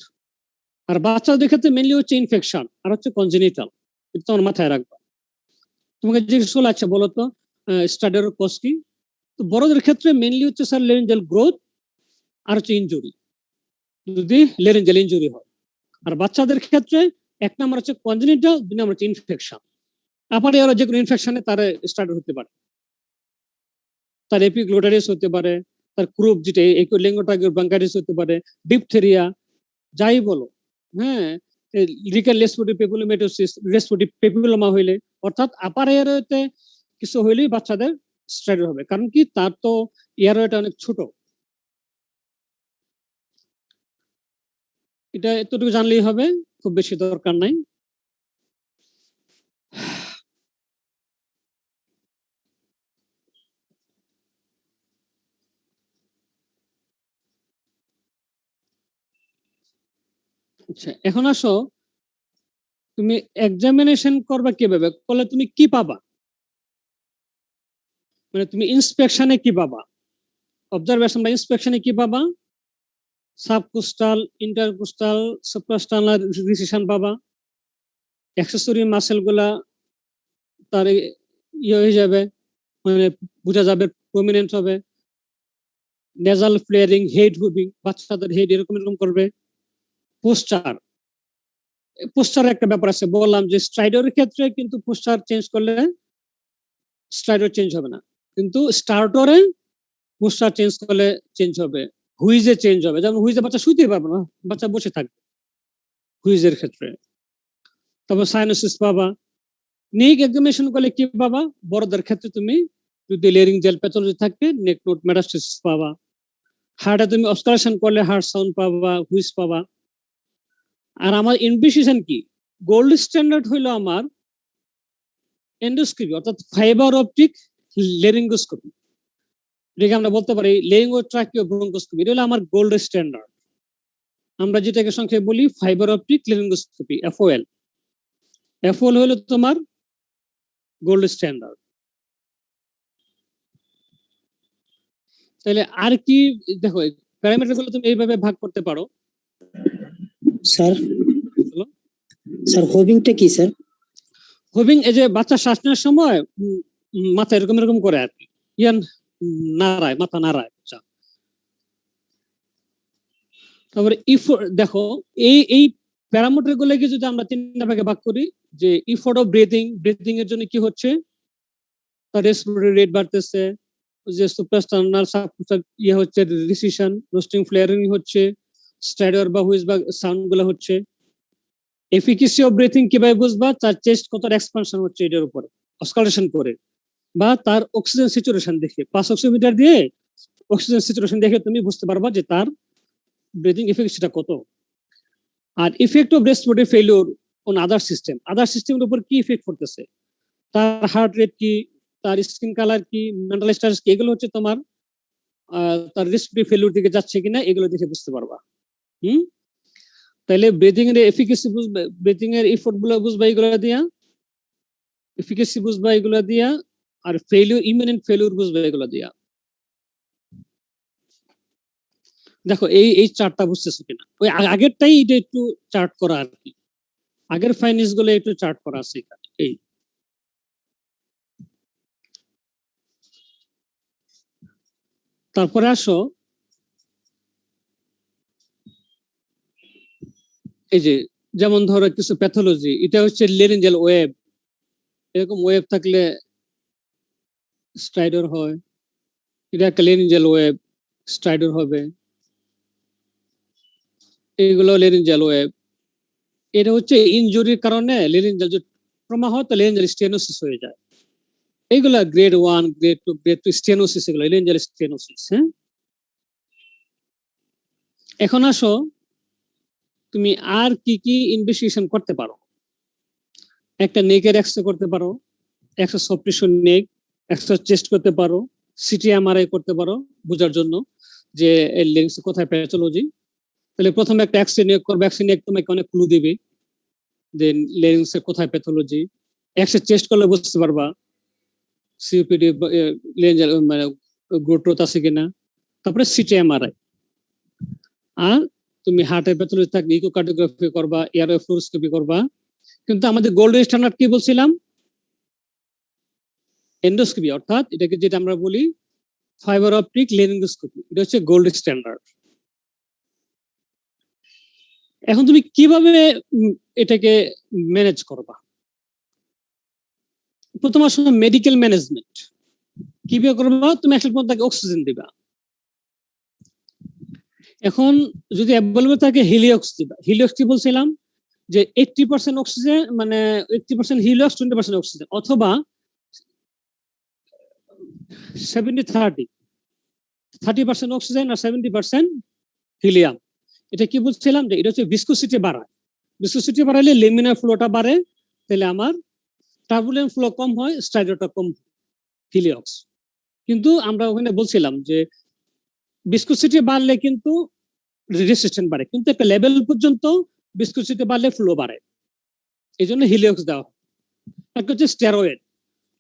আর বাচ্চাদের ক্ষেত্রে মেইনলি হচ্ছে ইনফেকশন আর হচ্ছে কনজেনিটাল। এটা তোমার মাথায় রাখবা। তোমাকে জিজ্ঞেস করলে আচ্ছা বলো তো স্টাডার কজ কি? তো বড়দের ক্ষেত্রে মেইনলি হচ্ছে স্যার লেরেঞ্জাল গ্রোথ আর হচ্ছে ইনজুরি, যদি লেরেঞ্জাল ইনজুরি হয়। আর বাচ্চাদের ক্ষেত্রে 1 নম্বর হচ্ছে কনজেনিটাল, 2 নম্বর হচ্ছে ইনফেকশন। আপার এর যে কোনো ইনফেকশনে তার স্টার্টার হতে পারে, তার এপিগ্লোটারিস হতে পারে, তার ক্রুপ যেটা লিঙ্গোটাইগর ব্রঙ্কাইটিস হতে পারে, ডিপথেরিয়া, যাই বলো, হ্যাঁ, লিকাল রেসপিরেটরি পেপুলোমেটোসিস, রেসপিরেটরি পেপুলোমা হইলে, অর্থাৎ আপার এয়ারওয়েতে কিছু হইলেই বাচ্চাদের স্টার্টার হবে। কারণ কি, তার তো এয়ারওয়েটা অনেক ছোট। এটা এতটুকু জানলেই হবে, খুব বেশি দরকার নাই। আচ্ছা, এখন আসো, তুমি এক্সামিনেশন করবা কিভাবে, করলে তুমি কি পাবা, মানে তুমি ইন্সপেকশনে কি পাবা, অবজারভেশন বা ইন্সপেকশনে কি পাবা? সাবকোস্টাল, ইন্টারকোস্টাল, সুপ্রাস্টালার রিসেশন পাবা, অ্যাক্সেসরি মাসেল গুলা তার ইয়ে হয়ে যাবে, মানে বোঝা যাবে, প্রমিনেন্ট হবে। নেজাল ফ্লেয়ারিং, হেড হুভিং, বাচ্চাদের হেড এরকম এরকম করবে। পোস্টার, পোস্টার একটা ব্যাপার আছে, বললাম যে স্ট্রাইডরের ক্ষেত্রে কিন্তু পোস্টার চেঞ্জ করলে স্ট্রাইডর চেঞ্জ হবে না, কিন্তু স্টার্টরে পোস্টার চেঞ্জ করলে চেঞ্জ হবে, হুইজে চেঞ্জ হবে। যেমন হুইজে বাচ্চা শুইতে পারবে না, বাচ্চা বসে থাকবে হুইজের ক্ষেত্রে। তারপর সাইনোসিস পাবা। নিক এক্সামিনেশন করলে কি পাবা? বড়দের ক্ষেত্রে তুমি যদি লেরিঞ্জিয়াল প্যাথোলজি থাকে, নেক নোট মেটাস্টেসিস পাবা। হার্টে তুমি অবস্ট্রাকশন করলে হার্ট সাউন্ড পাবা, হুইজ পাবা। আর আমার ইনভিসিশন কি, গোল্ড স্ট্যান্ডার্ড হইলো আমার এন্ডোস্কোপি, অর্থাৎ ফাইবার অপটিক লেরিঙ্গোস্কোপি। এটাকে আমরা বলতে পারি লেরিঙ্গো ট্রাকিও ব্রঙ্কোস্কোপি। এটা হলো আমার গোল্ড স্ট্যান্ডার্ড। আমরা যেটাকে সংক্ষেপে বলি ফাইবার অপটিক লেরিঙ্গোস্কোপি, এফওএল। এফওএল হলো তোমার গোল্ড স্ট্যান্ডার্ড। তাহলে আর কি, দেখো প্যারামিটার গুলো তুমি এইভাবে ভাগ করতে পারো। স্যার, স্যার হোভিংটা কি স্যার? হোভিং, এই যে বাচ্চা শ্বাস নেওয়ার সময় মাথা এরকম এরকম করে আর কি, ইয়ান নাড়ায়, মাথা নাড়ায়। তারপরে দেখো এই প্যারামিটার গুলোকে যদি আমরা 3টা ভাগে ভাগ করি, যে ইফোর্ট অফ ব্রিথিং, ব্রিথিং এর জন্য কি হচ্ছে, তার রেসপিরেটরি রেট বাড়তেছে, যে সুপ্রাস্টার্নাল ইয়ে হচ্ছে রিসিশন, রোস্টিং ফ্লেয়ারিং হচ্ছে, স্ট্রাইডর বা হুইজ বা সাউন্ড গুলো হচ্ছে। এফিকেসি অফ ব্রিথিং কিভাবে বুঝবা? তার চেস্ট কতটা এক্সপানশন হচ্ছে এটার উপরে অস্কালেশন করে, বা তার অক্সিজেন স্যাচুরেশন দেখে, 5 অক্সিমিটার দিয়ে অক্সিজেন স্যাচুরেশন দেখে তুমি বুঝতে পারবা যে তার ব্রিথিং এফিকেসিটা কত। আর effect of respiratory failure on other system, other সিস্টেমের উপর কি ইফেক্ট করতেছে, তার হার্ট রেট কি, তার স্কিন কালার কি, মেন্টাল স্ট্যাটাস কি, এগুলো হচ্ছে তোমার তার রেসপিরেটরি ফেলিওর দিকে যাচ্ছে কিনা, এগুলো দেখে বুঝতে পারবা। তাহলে ব্রিথিং এর এফিকেসি বুঝবে, ব্রিথিং এর এফোর্ট গুলো বুঝবা এগুলো দিয়া, এফিকেসি বুঝবা এগুলো দিয়া, আর ফেলিওর, ইমিনেন্ট ফেলিওর বুঝবা এগুলো দিয়া। দেখো এই চার্টটা বুঝতেছো কিনা, ওই আগেরটাই এটা একটু চার্ট করা আর কি, আগের ফাইনিস গুলো একটু চার্ট করা আছে এখানে। এই তারপরে আসো, এই যে যেমন ধরো কিছু প্যাথোলজি, এটা হচ্ছে লেরিঞ্জিয়াল ওয়েব, এরকম ওয়েব থাকলে স্ট্রাইডর হয়। এটা একটা লেরিঞ্জিয়াল ওয়েব, স্ট্রাইডর হবে। এইগুলো লেরিঞ্জিয়াল ওয়েব। এটা হচ্ছে ইনজুরির কারণে লেরিঞ্জিয়াল যে ট্রমা হয়, তো লেরিঞ্জিয়াল স্টেনোসিস হয়ে যায়। এইগুলা গ্রেড 1, গ্রেড 2, গ্রেড 3 স্টেনোসিস, এগুলো লেরিঞ্জিয়াল স্টেনোসিস। হ্যাঁ, এখন আসো, তুমি আর কি কি ইনভেস্টিগেশন করতে পারো? একটা নেকের এক্সরে করতে পারো, একটা সফট টিস্যু নেক, একটা চেস্ট করতে পারো, সিটি এমআরআই করতে পারো বোঝার জন্য। যে এই লেন্স কোথায় প্যাথোলজি, তাহলে প্রথমে একটা এক্স রে নিয়োগ করবে, এক্স রে নিয়ে তোমাকে অনেক ক্লু দিবে যে লেন্সের কোথায় প্যাথোলজি। এক্স রে টেস্ট করলে বুঝতে পারবা সিওপিডি লেন্স মানে গ্রোথ আছে কিনা। তারপরে সিটি এমআরআই, আর তুমি হার্টের প্যাথোলজি থাকলে ইকোকার্ডিওগ্রাফি করবা, এয়ারওয়ে ফ্লোরোস্কোপি করবা। কিন্তু আমাদের গোল্ড স্ট্যান্ডার্ড কি বলছিলাম? এন্ডোস্কোপি, অর্থাৎ এটাকে যেটা আমরা বলি ফাইবার অপটিক লেরিঙ্গোস্কোপি, এটা হচ্ছে গোল্ড স্ট্যান্ডার্ড। এখন তুমি কিভাবে এটাকে ম্যানেজ করবা? প্রথম আসলে মেডিকেল ম্যানেজমেন্ট কিভাবে করবা? তুমি আসলে তাকে অক্সিজেন দিবা। এখন যদি অ্যাভেলেবল থাকে হিলিওক্স দিবা। হিলিওক্স কি বলছিলাম যে 80% অক্সিজেন, মানে 80% হিলিওক্স, 20% অক্সিজেন, অথবা 70-30, 30% অক্সিজেন আর 70% হিলিয়াম। এটা কি বলছিলাম যে এটা হচ্ছে ভিসকোসিটি বাড়ায়। ভিসকোসিটি বাড়ালে লেমিনার ফ্লোটা বাড়ে, তাহলে আমার টার্বুলেন্ট ফ্লো কম হয়, স্ট্রাইডরটা কম হয়, হিলিওক্স। কিন্তু আমরা ওখানে বলছিলাম যে ভিসকোসিটি বাড়লে কিন্তু রেজিস্ট্যান্স বাড়ে, কিন্তু একটা লেভেল পর্যন্ত ভিসকোসিটি বাড়লে ফ্লো বাড়ে, এই জন্য হিলিওক্স দেওয়া হয়। একটা হচ্ছে স্টেরয়েড।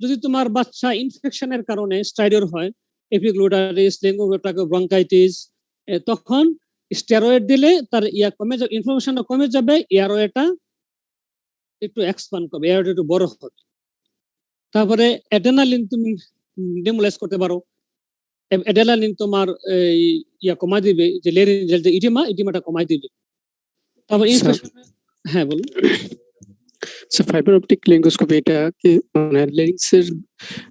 যদি তোমার বাচ্চা ইনফেকশনের কারণে স্ট্রাইডর হয়, এপিগ্লোটারিস, ব্রঙ্কাইটিস, তখন স্টেরয়েড দিলে তার কমে যাবে, ইনফ্লামেশনটা কমে যাবে, এয়ারওয়েটা একটু এক্সপ্যান্ড করবে, এয়ারওয়েটা একটু বড় হবে। তারপরে অ্যাড্রেনালিন তুমি নেবুলাইজ করতে পারো। অ্যাড্রেনালিন তোমার কমাই দিবে, যে লেরিঞ্জাল যে ইডিমাটা কমাই দিবে। তারপর ইনফেকশন। হ্যাঁ বলুন স্যার। ফাইবার অপটিক লেরিঙ্গোস্কোপি এটা কি মানে লেরিংসের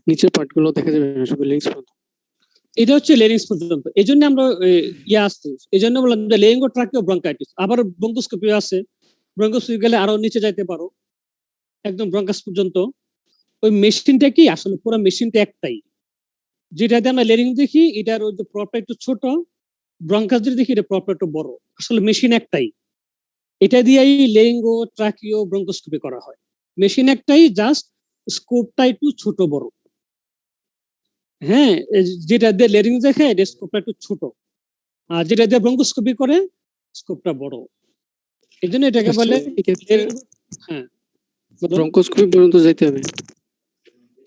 নিচের পার্টগুলো দেখা যাবে না, শুধু লেরিংস পর্যন্ত? এটা হচ্ছে লেরিংস পর্যন্ত। এই জন্য আমরা আসছে, এই জন্য বললাম যে লেরিঙ্গো ট্রাকিও ব্রঙ্কাইটিস। আবার ব্রঙ্কোস্কোপি আছে, ব্রঙ্কোস্কোপি গেলে আরো নিচে যাইতে পারো, একদম ব্রঙ্কাস পর্যন্ত। ওই মেশিনটা কি আসলে পুরো মেশিনটা একটাই, যেটাতে আমরা লেরিং দেখি এটার ওই যে প্রপটা একটু ছোট, ব্রঙ্কাস যদি দেখি এটা প্রপটা একটু বড়, আসলে মেশিন একটাই। এটা দিয়েই লেরিঙ্গো ট্রাকিও ব্রঙ্কোস্কোপি করা হয়। মেশিন একটাই, জাস্ট স্কোপটা একটু ছোট বড়। হ্যাঁ, যেটা দিয়ে লেরিং দেখে এটা স্কোপটা একটু ছোট, আর যেটা দিয়ে ব্রঙ্কোস্কোপি করে স্কোপটা বড়। এই জন্য এটাকে বলে হ্যাঁ ব্রঙ্কোস্কোপি পর্যন্ত যাইতে হবে।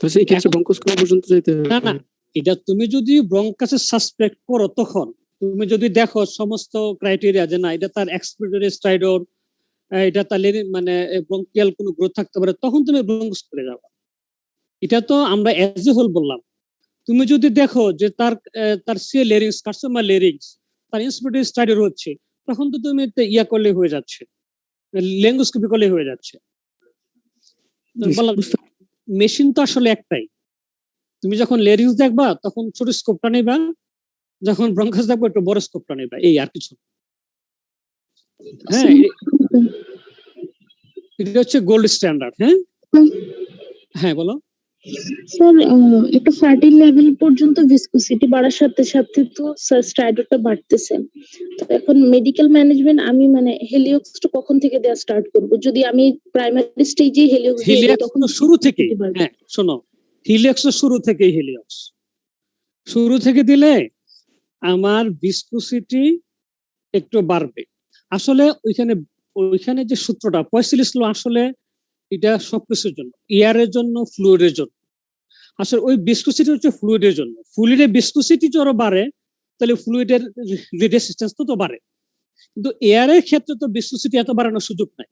তো এই ক্ষেত্রে ব্রঙ্কোস্কোপি পর্যন্ত যাইতে হবে না, এটা তুমি যদি ব্রঙ্কাসে সাসপেক্ট করো, তখন তুমি যদি দেখো সমস্ত ক্রাইটেরিয়া যে না এটা তার এক্সপিরিয়ন্স স্ট্রাইডর, এটা তার মানে ব্রঙ্কিয়াল কোনো গ্রোথ থাকতে পারে, তখন তুমি ব্রঙ্কোস্কোপি যাবে। এটা তো আমরা এজ এ হোল বললাম। তুমি যদি দেখো যে তার সে লেরিংস, কাস্টমার লেরিংস, তার ইন্সপিরেটরি স্টাইডর হচ্ছে, তখন তো তুমি করলে হয়ে যাচ্ছে, লেঙ্গোস্কোপি করলে হয়ে যাচ্ছে। বললাম মেশিন তো আসলে একটাই। তুমি যখন লেরিংস দেখবা তখন ছোট স্কোপটা নেবা, যখন ব্রঙ্কাস দেখবো একটু বড় স্কোপটা নেবা, এই আর কিছু। হ্যাঁ, এটা হচ্ছে গোল্ড স্ট্যান্ডার্ড। হ্যাঁ হ্যাঁ বলো স্যার। একটা ফ্যাটি লেভেল পর্যন্ত ভিসকোসিটি বাড়ার সাথে সাথে তো স্যার স্ট্রাইডরটা বাড়তেছে। তো এখন মেডিকেল ম্যানেজমেন্ট আমি মানে হেলিওক্সটা কখন থেকে দেওয়া স্টার্ট করব? যদি আমি প্রাইমারি স্টেজে হেলিওক্স দিয়ে দিই তখন শুরু থেকে, হ্যাঁ শোনো, হিলিওক্স শুরু থেকে দিলে আমার ভিসকোসিটি একটু বাড়বে। আসলে ওইখানে যে সূত্রটা 45 ল, আসলে এটা সবকিছুর জন্য, এয়ারের জন্য, ফ্লুইডের জন্য। আসলে ওই ভিসকোসিটি হচ্ছে ফ্লুইডের জন্য। ফ্লুইডের ভিসকোসিটি যত বাড়ে তাহলে ফ্লুইডের রেজিস্ট্যান্স তো বাড়ে, কিন্তু এয়ারের ক্ষেত্রে তো ভিসকোসিটি এত বাড়ানোর সুযোগ নাই।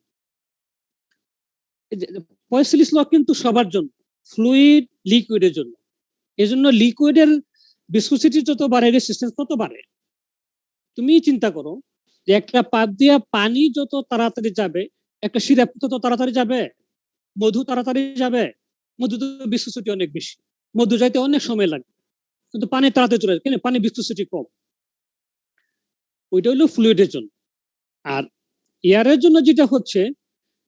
45 ল কিন্তু সবার জন্য, ফ্লুইড লিকুইডের জন্য। এই জন্য লিকুইডের ভিসকোসিটি যত বাড়ে রেজিস্ট্যান্স তত বাড়ে। তুমি চিন্তা করো যে একটা পাইপ দিয়ে পানি যত তাড়াতাড়ি যাবে, একটা সিরাপ তত তাড়াতাড়ি যাবে, মধু তাড়াতাড়ি যাবে। মধু তো ভিসকোসিটি অনেক বেশি, মধু যাইতে অনেক সময় লাগবে, কিন্তু পানি তাড়াতাড়ি চলে যায়, কেন? পানি ভিসকোসিটি কম। ওইটা হলো ফ্লুইডের জন্য। আর এয়ারের জন্য যেটা হচ্ছে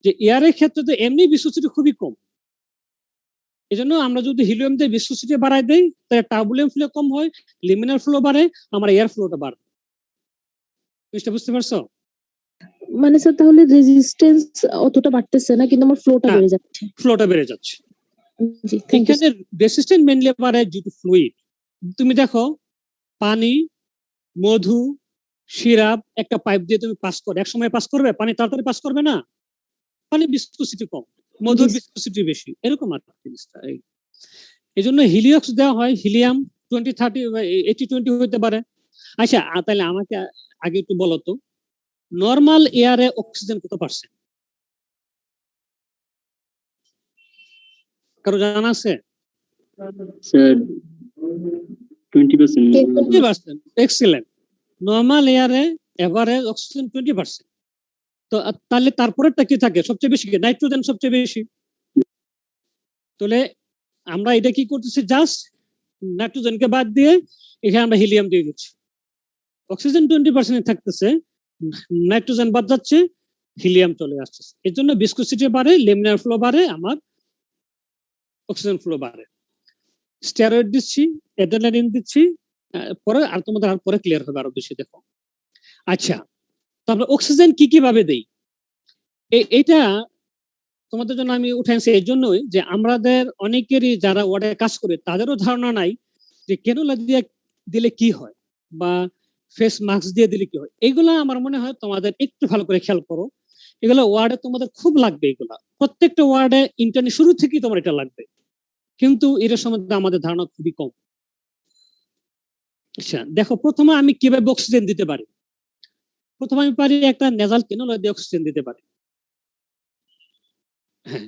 যে এয়ারের ক্ষেত্রে তো এমনি ভিসকোসিটি খুবই কম। এই জন্য আমরা যদি হিলিয়াম দিয়ে ভিসকোসিটি বাড়াই দেই তাহলে টার্বুলেন্ট ফ্লো কম হয়, লিমিনার ফ্লো বাড়ে, আমার এয়ার ফ্লোটা বাড়ে। বুঝতে পারছো? মানে স্যার তাহলে রেজিস্ট্যান্স অতটা বাড়তেছে না, কিন্তু আমার ফ্লোটা বেড়ে যাচ্ছে। ফ্লোটা বেড়ে যাচ্ছে। জি, থ্যাংক ইউ। এখানে রেজিস্ট্যান্স মেইনলি বাড়ে ডিউ টু ফ্লুইড। তুমি দেখো পানি মধু, সিরাপ একটা পাইপ দিয়ে তুমি পাস করো, এক সময় পাস করবে, পানি তাড়াতাড়ি পাস করবে না, পানি ভিসকসিটি কম, মধুর ভিসকসিটি বেশি, এরকম আর কি জিনিসটা। এই জন্য হিলিয়ক্স দেওয়া হয়, হিলিয়াম 20-30 বা 80-20 হতে পারে। আচ্ছা তাহলে আমাকে আগে একটু বলো তো, নর্মাল এয়ারে অক্সিজেন কত পার্সেন্ট? কারো জানা আছে? স্যার 20%। 20%, এক্সিলেন্ট। নর্মাল এয়ারে এভারেজ অক্সিজেন 20%। তো তাহলে তারপরেরটা কি থাকে? সবচেয়ে বেশি কি? নাইট্রোজেন সবচেয়ে বেশি। তাহলে আমরা এটা কি করতেছি, জাস্ট নাইট্রোজেনকে বাদ দিয়ে এখানে আমরা হিলিয়াম দিয়ে দিচ্ছি। অক্সিজেন 20% থাকতেছে, নাইট্রোজেন বাদ যাচ্ছে, হিলিয়াম চলে আসছে। এর জন্য ভিসকসিটি বাড়ে, লেমিনার ফ্লো বাড়ে, আমার অক্সিজেন ফ্লো বাড়ে। স্টেরয়েড দিচ্ছি, অ্যাড্রেনালিন দিচ্ছি, পরে আর তোমাদের আর পরে ক্লিয়ার হবে আরো বেশি, দেখো। আচ্ছা, তারপরে অক্সিজেন কি কি ভাবে দেই, এটা তোমাদের জন্য আমি উঠাইছি এই জন্যই যে আমাদের অনেকেরই যারা ওয়ার্ডে কাজ করে তাদেরও ধারণা নাই যে ক্যানুলা দিয়ে দিলে কি হয় বা ফেস মাস্ক দিয়ে দিলে কি হয়। এগুলা আমার মনে হয় তোমাদের একটু ভালো করে খেয়াল করো, এগুলো ওয়ার্ডে তোমাদের খুব লাগবে। এগুলা প্রত্যেকটা ওয়ার্ডে ইন্টারনি শুরু থেকেই তোমার এটা লাগবে, কিন্তু এর সম্বন্ধে আমাদের ধারণা খুবই কম। আচ্ছা দেখো, প্রথমে আমি কিভাবে অক্সিজেন দিতে পারি। প্রথমে আমি পারি একটা নেজাল ক্যানুলা দিয়ে অক্সিজেন দিতে পারি। হ্যাঁ,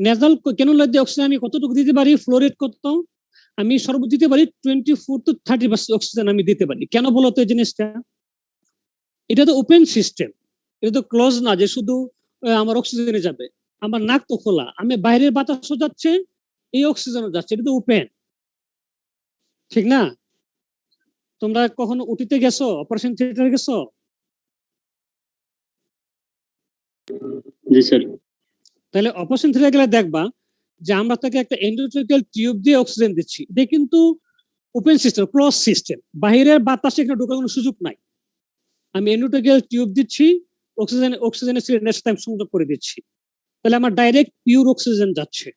নেজাল ক্যানুলা দিয়ে অক্সিজেন আমি কতটুকু দিতে পারি, ফ্লো রেট কত, আমি সর্বোচ্চ দিতে পারি 24-30% অক্সিজেন আমি দিতে পারি। কেন বলো তো এই জিনিসটা? এটা তো ওপেন সিস্টেম, এটা তো ক্লোজ না যে শুধু আমার অক্সিজেনে যাবে। আমার নাক তো খোলা, আমি বাইরের বাতাসও যাচ্ছে, এই অক্সিজেনও যাচ্ছে, এটা তো ওপেন, ঠিক না? তোমরা কখনো উটিতে গেছো, অপারেশন থিয়েটারে গেছো? জি স্যার। তাহলে অপারেশন থিয়েটারে গেলে দেখবা যে আমরা তাকে একটা এন্ডোট্রাকিয়াল টিউব দিয়ে অক্সিজেন দিচ্ছি। এটা কিন্তু ওপেন সিস্টেম, ক্লোজ সিস্টেম, বাইরের বাতাস এখানে ঢোকার কোনো সুযোগ নাই। আমি এন্ডোট্রাকিয়াল টিউব দিচ্ছি, অক্সিজেনের সিলিন্ডার সাথে আমি সংযোগ করে দিচ্ছি, তাহলে আমার ডাইরেক্ট পিওর অক্সিজেন যাচ্ছে।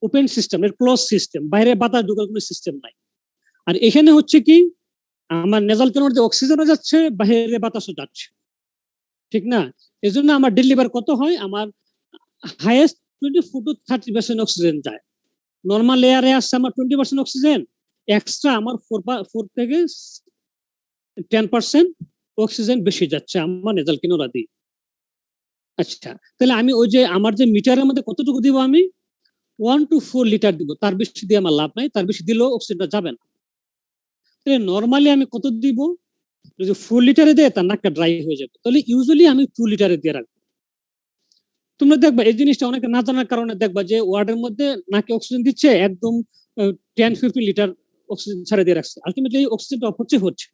ওপেন সিস্টেম, এর ক্লোজ সিস্টেম, বাইরে বাতাস ঢোকার কোনো সিস্টেম নাই। আর এখানে হচ্ছে কি, আমার নেজাল ক্যানুলার দিয়ে অক্সিজেনও যাচ্ছে, বাইরে বাতাসও যাচ্ছে, ঠিক না? এই জন্য আমার ডেলিভার কত হয়, আমার হাইয়েস্ট 24-30% অক্সিজেন যায়। নর্মাল এয়ারে আসছে আমার 20% অক্সিজেন, এক্সট্রা আমার 4 থেকে 10% অক্সিজেন বেশি যাচ্ছে আমার নেজাল ক্যানুলা দিয়ে। আচ্ছা, তাহলে আমি ওই যে আমার যে মিটারের মধ্যে কতটুকু দিব, আমি 1 to 4 লিটার দিব, তার বেশি দিয়ে আমার লাভ নাই, তার বেশি দিলেও অক্সিজেনটা যাবে না। তাহলে নর্মালি আমি কত দিব, যদি 4 লিটারে দেয় তার নাকটা ড্রাই হয়ে যাবে, তাহলে ইউজুয়ালি আমি 2 লিটারে দিয়ে রাখবো। তোমরা দেখবা এই জিনিসটা অনেকে না জানার কারণে দেখবা যে ওয়ার্ডের মধ্যে নাকে অক্সিজেন দিচ্ছে, একদম 10-15 লিটার অক্সিজেন ছাড়ে দিয়ে রাখছে, আলটিমেটলি অক্সিজেনটা অফ হচ্ছে।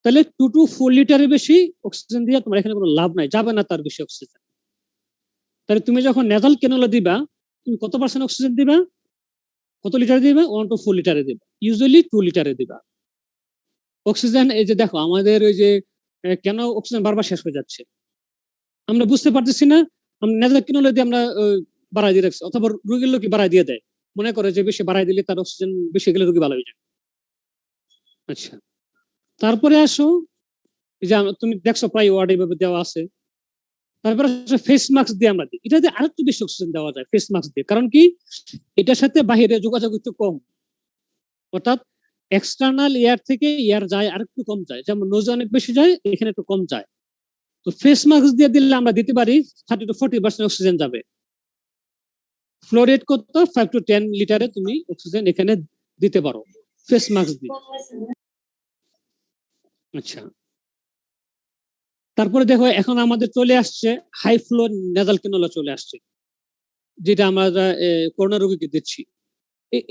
তাহলে 2 to 4 লিটারের বেশি অক্সিজেন দিয়ে তোমার এখানে কোনো লাভ নাই, যাবে না তার বেশি অক্সিজেন। তাহলে তুমি যখন নেজাল ক্যানুলা দিবা, তুমি কত পার্সেন্ট অক্সিজেন দিবা, কত লিটারে দিবা, 1 to 4 লিটারে দিবা, ইউজুয়ালি 2 লিটারে দিবা অক্সিজেন। এই যে দেখো আমাদের ওই যে কেন অক্সিজেন বারবার শেষ হয়ে যাচ্ছে, আমরা বুঝতে পারতেছি না, আমরা নেজাল ক্যানুলা দিয়ে আমরা বাড়াই দিয়ে রাখছি, অথবা রোগীর লোকই বাড়াই দিয়ে দেয়, মনে করে যে বেশি বাড়াই দিলে তার অক্সিজেন বেশি গেলে রোগী ভালো হয়ে যাবে। আচ্ছা, তারপরে আসো, যে তুমি দেখছো প্রায় ওয়ার্ড এইভাবে দেওয়া আছে। তারপরে ফেস মাস্ক দিয়ে আমরা দিই, এটা দিয়ে আরেকটু বেশি অক্সিজেন দেওয়া যায় ফেস মাস্ক দিয়ে, কারণ কি এটার সাথে বাহিরে যোগাযোগ একটু কম, অর্থাৎ এক্সটার্নাল এয়ার থেকে এয়ার যায় আর একটু কম যায়, যেমন নোজে অনেক বেশি যায়, এখানে একটু কম যায়। তো ফেস মাস্ক দিয়ে দিলে আমরা দিতে পারি 30 to 40% অক্সিজেন যাবে। ফ্লো রেট কত, 5 to 10 লিটারে তুমি অক্সিজেন এখানে দিতে পারো ফেস মাস্ক দিয়ে। আচ্ছা, তারপরে দেখো এখন আমাদের চলে আসছে হাই ফ্লো নেজাল ক্যানুলা চলে আসছে, যেটা আমরা করোনা রোগীকে দিচ্ছি।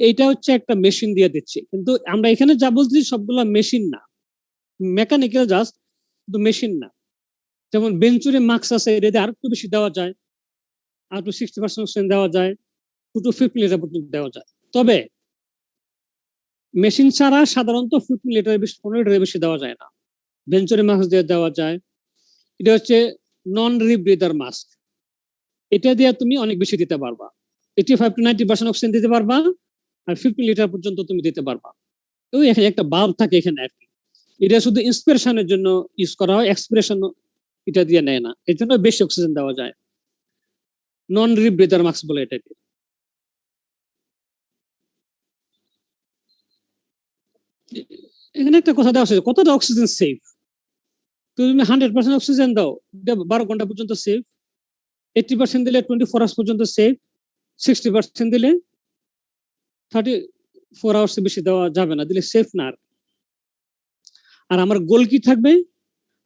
এইটা হচ্ছে একটা মেশিন দিয়ে দিচ্ছি, কিন্তু আমরা এখানে যা বলছি সবগুলো মেশিন না, মেকানিক্যাল জাস্ট, কিন্তু মেশিন না। যেমন বেঞ্চুরি মাস্ক আছে, এটা আর একটু বেশি দেওয়া যায়, আর একটু 60% দেওয়া যায়, 2 to 15 লিটার পর্যন্ত দেওয়া যায়। তবে মেশিন ছাড়া সাধারণত 15 লিটারের বেশি, 15 লিটারের বেশি দেওয়া যায় না। বেঞ্চুরি মাস্ক দিয়ে দেওয়া যায়, এটা হচ্ছে নন রিব্রিদার মাস্ক, এটা দিয়ে তুমি অনেক বেশি দিতে পারবা, 85 to 90% অক্সিজেন দিতে পারবা, আর 15 লিটার পর্যন্ত তুমি দিতে পারবা। ওই এখানে একটা বাল্ব থাকে এখানে আর কি, এটা শুধু ইন্সপিরেশনের জন্য ইউজ করা হয়, এক্সপিরেশন এটা দিয়ে নেয় না, এই জন্য বেশি অক্সিজেন দেওয়া যায়। নন রিব্রিদার মাস্ক বলে এটাকে। এখানে একটা কথা দেওয়া আছে, কতটা অক্সিজেন সেফ। তুমি 100% অক্সিজেন দাও, 12 ঘন্টা পর্যন্ত সেফ। 80% দিলে 24 আওয়ার্স পর্যন্ত সেফ। 60% দিলে 34 আওয়ার্স বেশি দেওয়া যাবে না, দিলে সেফ না। আর আমার গোল কি থাকবে,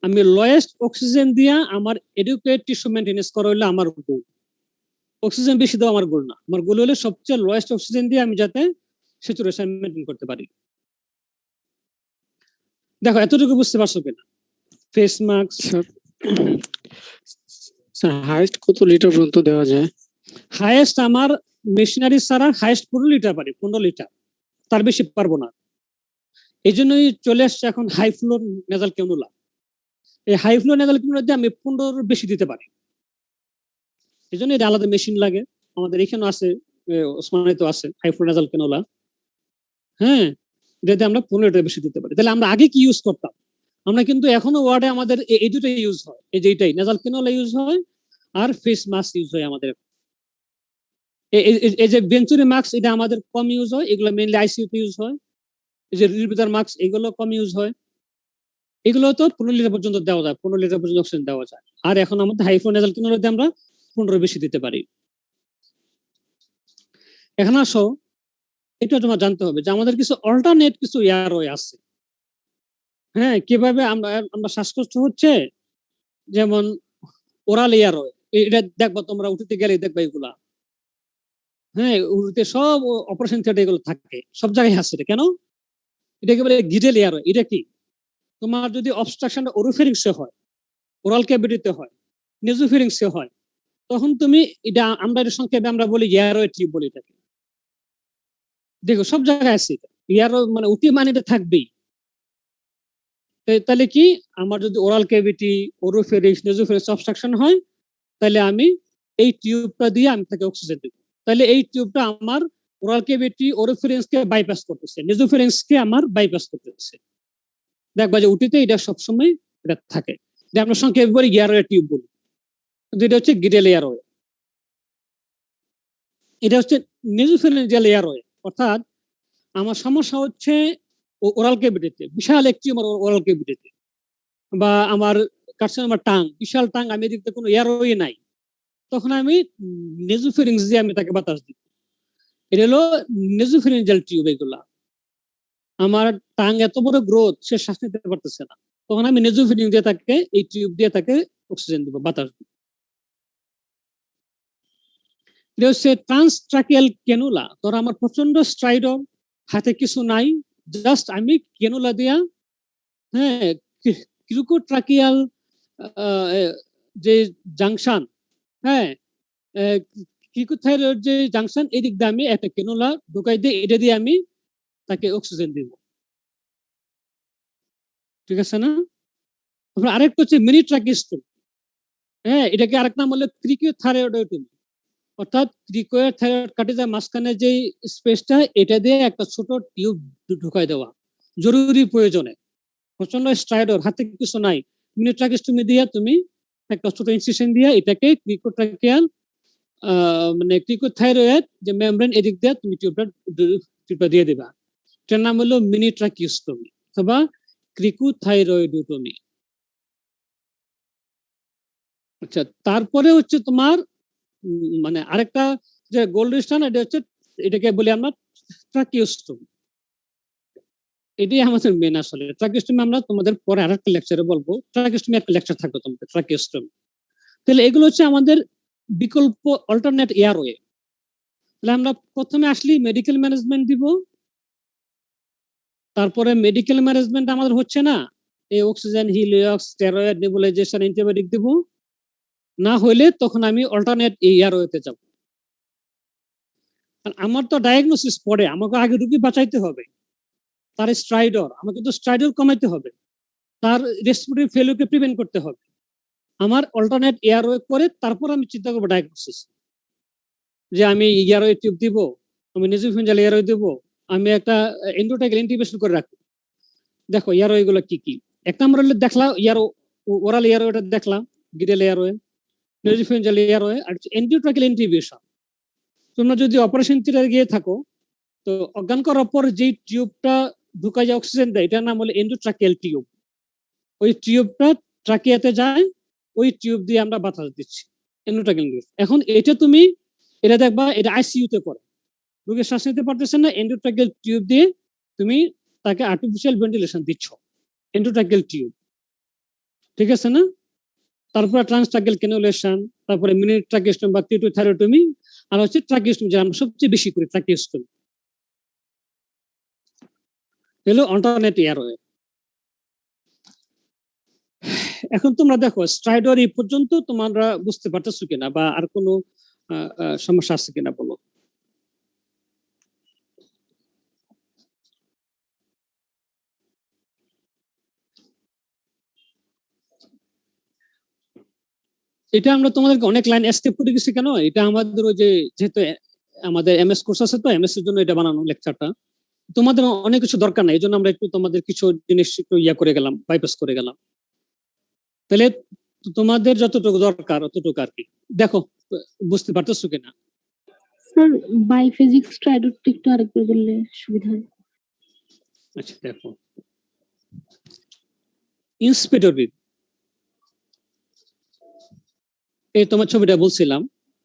আমি লোয়েস্ট অক্সিজেন দিয়া আমার এডুকেট টিস্যু মেইনটেনেন্স করা হলো আমার গোল। অক্সিজেন বেশি দেওয়া আমার গোল না, আমার গোল হলো সবচেয়ে লোয়েস্ট অক্সিজেন দিয়ে আমি যাতে স্যাচুরেশন মেইনটেইন করতে পারি। দেখো এতটুকু বুঝতে পারছো কিনা? ফেস মাস্ক স্যার হাইস্ট কত লিটার পর্যন্ত দেওয়া যায়? হাইয়েস্ট আমার মেশিনারি ছাড়া হাইয়েস্ট 15 লিটার পারি, 15 লিটার, তার বেশি পারবো না। এই জন্যই চলে আসছে এখন হাই ফ্লো নেজাল ক্যানুলা। এই হাই ফ্লো নেজাল ক্যানুলা দিয়ে আমি 15 বেশি দিতে পারি। এই জন্য এটা আলাদা মেশিন লাগে, আমাদের এখানে আছে, ওসমানিতে আছে হাই ফ্লো নেজাল ক্যানুলা। হ্যাঁ, এটাতে আমরা 15 লিটার বেশি দিতে পারি। তাহলে আমরা আগে কি ইউজ করতাম? আমরা কিন্তু এখনো ওয়ার্ডে আমাদের এই দুটোই ইউজ হয়, এই যে এটাই নেজাল ক্যানুলা ইউজ হয় আর ফেস মাস্ক ইউজ হয় আমাদের। এই যে ভেঞ্চুরি মাস্ক এটা আমাদের কম ইউজ হয়, এগুলো মেইনলি আইসিইউতে ইউজ হয়। এই যে রিব্রিদার মাস্ক এগুলো কম ইউজ হয়। এগুলো তো 15 লিটার পর্যন্ত দেওয়া যায়, 15 লিটার পর্যন্ত অক্সিজেন দেওয়া যায়। আর এখন আমাদের হাইফ্লো নেজাল ক্যানুলাতে আমরা 15 বেশি দিতে পারি। এখন আসো, এটা তোমার জানতে হবে যে আমাদের কিছু অল্টারনেট কিছু এয়ারওয়ে আছে। হ্যাঁ, কিভাবে আমরা শ্বাসকষ্ট হচ্ছে, যেমন ওরাল এয়ারওয়ে, এটা দেখবা তোমরা উঠতে গেলে দেখবা এগুলা। হ্যাঁ, উঠতে সব অপারেশন থিয়েটার এগুলো থাকে, সব জায়গায় আছে। এটা কেন? এটাকে বলে গিডেল এয়ারওয়ে। এটা কি? তোমার যদি অবস্ট্রাকশন ওরোফেরিংসে হয়, ওরাল ক্যাভিটিতে হয়, নেজোফেরিংসে হয়, তখন তুমি এটা আমরা এর সংক্ষেপে আমরা বলি এয়ারওয়ে টিউব বলি এটাকে। দেখো সব জায়গায় আছে এয়ারওয়ে, মানে উঠি মানে এটা থাকবেই। তাহলে কি, আমার যদি oral cavity, oropharynx, nasopharynx obstruction হয়, তাহলে আমি এই টিউবটা দিয়ে আমি তাকে অক্সিজেন দেব। তাহলে এই টিউবটা আমার ওরাল ক্যাভিটি, ওরোফেরিংসকে বাইপাস করতেছে, নেজোফেরিংসকে আমার বাইপাস করতেছে। দেখবা যে উটিতে এটা সবসময় এটা থাকে, যে আমরা সংক্ষেপে বলি এয়ারওয়ে টিউব বলি। যেটা হচ্ছে গিডেল এয়ারওয়ে। এটা হচ্ছে নেজোফেরিঞ্জিয়াল এয়ারওয়ে, অর্থাৎ আমার সমস্যা হচ্ছে ওরাল ক্যাভিটিতে, বিশাল একটি আমার ওরাল ক্যাভিটিতে, বা আমার কার্সিনোমা টাং, বিশাল টাং, আমি এদিকে কোনো এয়ারওয়ে নাই, তখন আমি নেজোফেরিংস দিয়ে আমি তাকে বাতাস দিই। এটা হলো নেজোফেরিঞ্জিয়াল টিউব। এগুলা আমার টাং এত বড় গ্রোথ, সে শ্বাস নিতে পারতেছে না, তখন আমি নেজোফেরিং দিয়ে তাকে, এই টিউব দিয়ে তাকে অক্সিজেন দিব, বাতাস দিব। এটা হচ্ছে ট্রান্সট্রাকিয়াল ক্যানুলা। ধরো আমার প্রচন্ড স্ট্রাইডর, হাতে কিছু নাই, জাস্ট আমি ক্যানুলা দিয়া, হ্যাঁ, ক্রিকোট্রাকিয়াল যে জাংশন, হ্যাঁ, ক্রিকোথাইরয়েড যে জাংশন, এই দিক দিয়ে আমি একটা ক্যানুলা ঢুকাই দিয়ে, এটা দিয়ে আমি তাকে অক্সিজেন দিব। ঠিক আছে না? আরেকটা হচ্ছে মিনি ট্রাকিস্টোমি। হ্যাঁ, এটাকে আরেক নাম হলো ক্রিকোথাইরয়েডোটমি, অর্থাৎ ক্রিকোয়ের থাইরয়েড কাটিজের মাঝখানে যে স্পেসটা, এটা দিয়ে একটা ছোট টিউব ঢুকাই দেওয়া জরুরি প্রয়োজনে। প্রচন্ড স্ট্রাইডর, হাতে কিছু নাই, মিনি ট্রাকিস্টোমি দিয়ে তুমি একটা ছোট ইনসিশন দিয়ে এটাকে ক্রিকোট্রাকিয়াল, মানে ক্রিকোথাইরয়েড যে মেমব্রেন, এদিক দিয়ে তুমি টিউবটা দিয়ে দিবা। এটার নাম হলো মিনি ট্রাকিস্টোমি অথবা ক্রিকোথাইরয়েডোটমি। আচ্ছা, তারপরে হচ্ছে তোমার মানে আরেকটা যে গোল্ড স্টান, এটা হচ্ছে, এটাকে বলি আমরা ট্রাকিওস্টোমি। এটাই আমাদের মেন আসলে। ট্রাকিওস্টোমি আমরা তোমাদের পরে আরেকটা লেকচারে বলবো, ট্রাকিওস্টোমি একটা লেকচার থাকবে তোমাদের ট্রাকিওস্টোমি। তাহলে এগুলো হচ্ছে আমাদের বিকল্প অল্টারনেট এয়ারওয়ে। তাহলে আমরা প্রথমে আসলে মেডিকেল ম্যানেজমেন্ট দিব, তারপরে মেডিকেল ম্যানেজমেন্ট আমাদের হচ্ছে না, এই অক্সিজেন, হিলিওক্স, স্টেরয়েড, নেবুলাইজেশন, অ্যান্টিবায়োটিক দিব না, হইলে তখন আমি অল্টারনেট এয়ারওয়েতে যাব। আমার তো ডায়াগনোসিস পরে, আমাকে আগে রুগী বাঁচাইতে হবে, তার স্ট্রাইডর, আমাকে তো স্ট্রাইডর কমাইতে হবে, তার রেসপিরেটরি ফেলিওরকে প্রিভেন্ট করতে হবে। আমার অল্টারনেট এয়ারওয়ে করে তারপর আমি চিন্তা করবো ডায়াগনোসিস, যে আমি এয়ারওয়ে টিউব দিব, আমি নেজোফেরিঞ্জিয়াল এয়ারওয়ে দিব, আমি একটা এন্ডোট্রাকিয়াল ইন্টিউবেশন করে রাখবো। দেখো এয়ারওয়ে গুলো কি কি। এক নম্বর হলো দেখলাম ওরাল এয়ারওয়েটা দেখলাম, গ্রিডাল এয়ারওয়ে, নোজোফেঞ্জাল এয়ারওয়ে, আর এন্ডোট্রাকিয়াল ইন্টিবিউশন। তোমরা যদি অপারেশন থিয়েটারে গিয়ে থাকো, তো অজ্ঞান করার পর যেই টিউবটা ঢুকায় যে অক্সিজেন দেয়, এটার নাম হলো এন্ডোট্রাকিয়াল টিউব। ওই টিউবটা ট্রাকিয়াতে যায়, ওই টিউব দিয়ে আমরা বাতাস দিচ্ছি, এন্ডোট্রাকিয়াল টিউব। এখন এটা দেখবা, এটা আইসিইউতে করে, রোগী শ্বাস নিতে পারতেছে না, এন্ডোট্রাকিয়াল টিউব দিয়ে তুমি তাকে আর্টিফিশিয়াল ভেন্টিলেশন দিচ্ছ, এন্ডোট্রাকিয়াল টিউব, ঠিক আছে না? তারপরে ট্রান্সট্রাকিয়াল ক্যানুলেশন, তারপরে মিনি ট্রাকিওস্টোমি বা টিউটোথাইরোটমি, আর হচ্ছে ট্রাকিওস্টোমি, যেটা আমরা সবচেয়ে বেশি করি, ট্রাকিওস্টোমি হলো অল্টারনেট এয়ারওয়ে। এখন তোমরা দেখো স্ট্রাইডর এই পর্যন্ত তোমরা বুঝতে পারতেছো কিনা, বা আর কোনো সমস্যা আছে কিনা বলো। এটা আমরা তোমাদেরকে অনেক লাইন স্টেপ করে গেছি কেন, এটা আমাদের ওই যে যেহেতু আমাদের এমএস কোর্স আছে, তো এমএস এর জন্য এটা বানানো লেকচারটা। তোমাদের অনেক কিছু দরকার নাই, এই জন্য আমরা একটু তোমাদের কিছু জিনিস একটু করে গেলাম, বাইপাস করে গেলাম। তাহলে তোমাদের যতটুকু দরকার অতটুকু আর কি। দেখো বুঝতে পারতেছো কিনা। স্যার বায়োফিজিক্স স্ট্রাইডরটা একটু আরেকবার বললে সুবিধা হয়। আচ্ছা দেখো, ইন্সপেক্টরি, এই তোমার ছবিটা বলছিলাম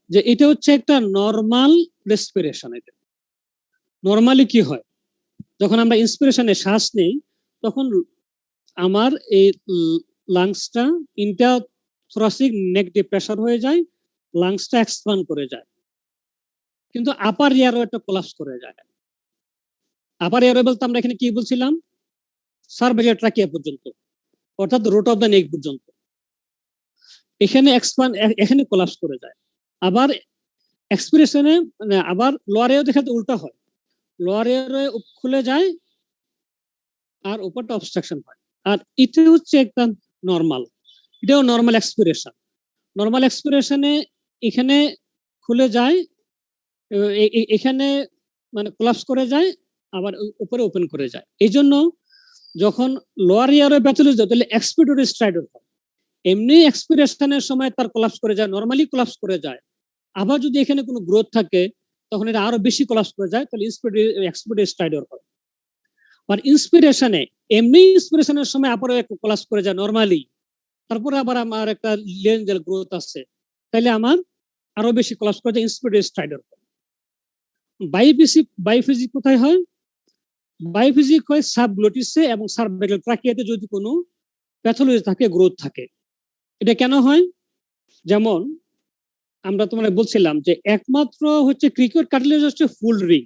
যে এটা হচ্ছে একটা নর্মাল রেসপিরেশন। এটা নর্মালি কি হয়, যখন আমরা ইন্সপিরেশনে শ্বাস নেই, তখন আমার এই লাংসটা ইন্টারথোরাসিক নেক দিয়ে প্রেসার হয়ে যায়, লাংসটা এক্সপ্যান্ড করে যায়, কিন্তু আপার এয়ারওয়েটা কোলাপস করে যায়। আপার এয়ারওয়ে বলতে আমরা এখানে কি বলছিলাম, সার্ভাইকাল ট্রাকিয়া পর্যন্ত, অর্থাৎ রুট অফ দ্য নেক পর্যন্ত। এখানে এখানে কোলাপস করে যায়। আবার এক্সপিরেশনে আবার লোয়ার এয়ারওয়ে দেখাতে উল্টা হয়, লোয়ার এয়ারওয়ে খুলে যায় আর উপরটা অবস্ট্রাকশন হয়। আর এটা হচ্ছে একটা নর্মাল, এটাও নর্মাল এক্সপিরেশন। নর্মাল এক্সপিরেশনে এখানে খুলে যায়, এখানে মানে কোলাপস করে যায়, আবার উপরে ওপেন করে যায়। এই জন্য যখন লোয়ার এয়ারওয়ে প্যাথোলজি হয়, তাহলে এক্সপিরেটরি স্ট্রাইডর হয়। এমনি এক্সপিরেশনের সময় তার কোলাপস করে যায়, নর্মালি কোলাপস করে যায়। আবার যদি এখানে কোনো গ্রোথ থাকে, তখন এটা আরো বেশি কোলাপস করে যায়, তাহলে এক্সপিরেটরি স্ট্রাইডর হয়। আর ইন্সপিরেশনে, এমনি ইন্সপিরেশনের সময় আবার একটু কোলাপস করে যায় নর্মালি, তারপরে আবার আমার একটা লেঞ্জেল গ্রোথ আছে, তাহলে আমার আরো বেশি কোলাপস করে যায়, ইন্সপিরেটরি স্ট্রাইডর। বায়োফিজিক কোথায় হয়? বায়োফিজিক হয় সাবগ্লোটিসে এবং সার্ভাইকাল ট্রাকিয়াতে যদি কোনো প্যাথোলজি থাকে, গ্রোথ থাকে। এটা কেন হয়? যেমন আমরা তোমার বলছিলাম যে একমাত্র হচ্ছে ক্রিকেট কার্টিলেজ হচ্ছে ফুল রিং,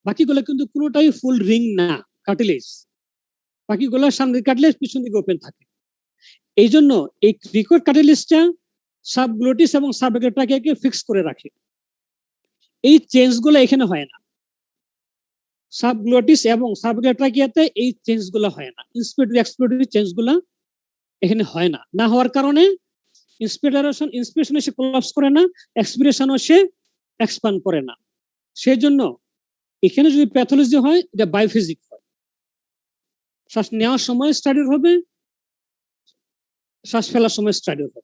বাকিগুলো কিন্তু কোনোটাই ফুল রিং না, কার্টিলেজ। বাকিগুলো সামনে কার্টিলেজ, পিছন দিকে ওপেন থাকে। এই জন্য এই ক্রিকেট কার্টিলেজটা সাবগ্লোটিস এবং সার্ভাইকাল ট্রাকিয়াকে ফিক্স করে রাখে। এই চেঞ্জ গুলো এখানে হয় না, সাবগ্লোটিস এবং সার্ভাইকাল ট্রাকিয়াতে এই চেঞ্জ গুলো হয় না। ইন্সপিরেটরি এক্সপিরেটরি চেঞ্জ গুলো এখানে হয় না। না হওয়ার কারণে ইন্সপিরেশন সে কোলাপস করে না, এক্সপিরেশনও সে এক্সপ্যান্ড করে না। সেই জন্য এখানে যদি প্যাথোলজি হয়, এটা বায়োফিজিক হয়। শ্বাস নেওয়ার সময় স্টাডি হবে, শ্বাস ফেলার সময় স্টাডি হবে।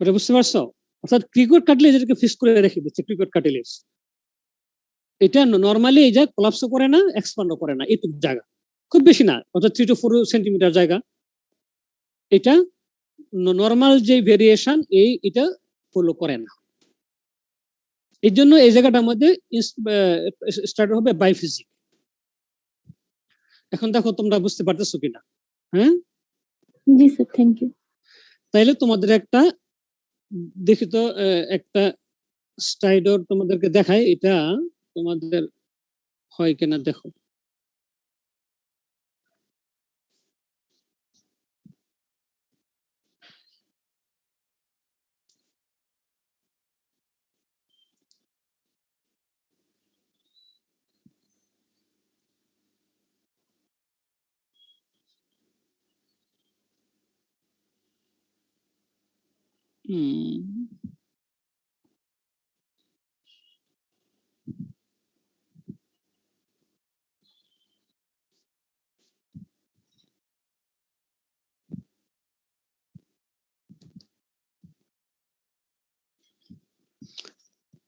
এটা বুঝতে পারছো? অর্থাৎ ক্রিকেট কাটলেজ এটাকে ফিক্স করে রেখে দিচ্ছে, ক্রিকেট কাটলেজ। এটা নর্মালি এই জায়গা কোলাপসও করে না, এক্সপ্যান্ডও করে না, এইটুকু জায়গা, খুব বেশি না, অর্থাৎ 3 to 4 সেন্টিমিটার জায়গা। এটা নর্মাল যে ভেরিয়েশন এটা ফলো করে না। এই জন্য এই জায়গাটার মধ্যে স্টার্ট হবে বায়োফিজিক। এখন দেখো তোমরা বুঝতে পারতেছো কিনা? হ্যাঁ জি স্যার, থ্যাংক ইউ। তাইলে তোমাদের একটা দেখি তো, একটা স্ট্রাইডর তোমাদেরকে দেখায়, এটা তোমাদের হয় কিনা দেখো।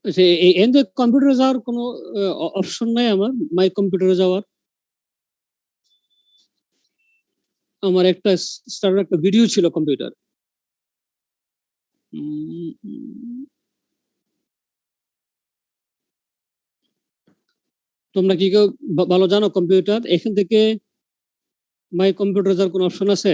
আচ্ছা, এন্ড কম্পিউটারে যাওয়ার কোনো অপশন নাই আমার, মাই কম্পিউটারে যাওয়ার? আমার একটা স্টার্টার একটা ভিডিও ছিল কম্পিউটার। তোমরা কি কেউ ভালো জানো কম্পিউটার? এখান থেকে মাই কম্পিউটার যাওয়ার কোনো অপশন আছে?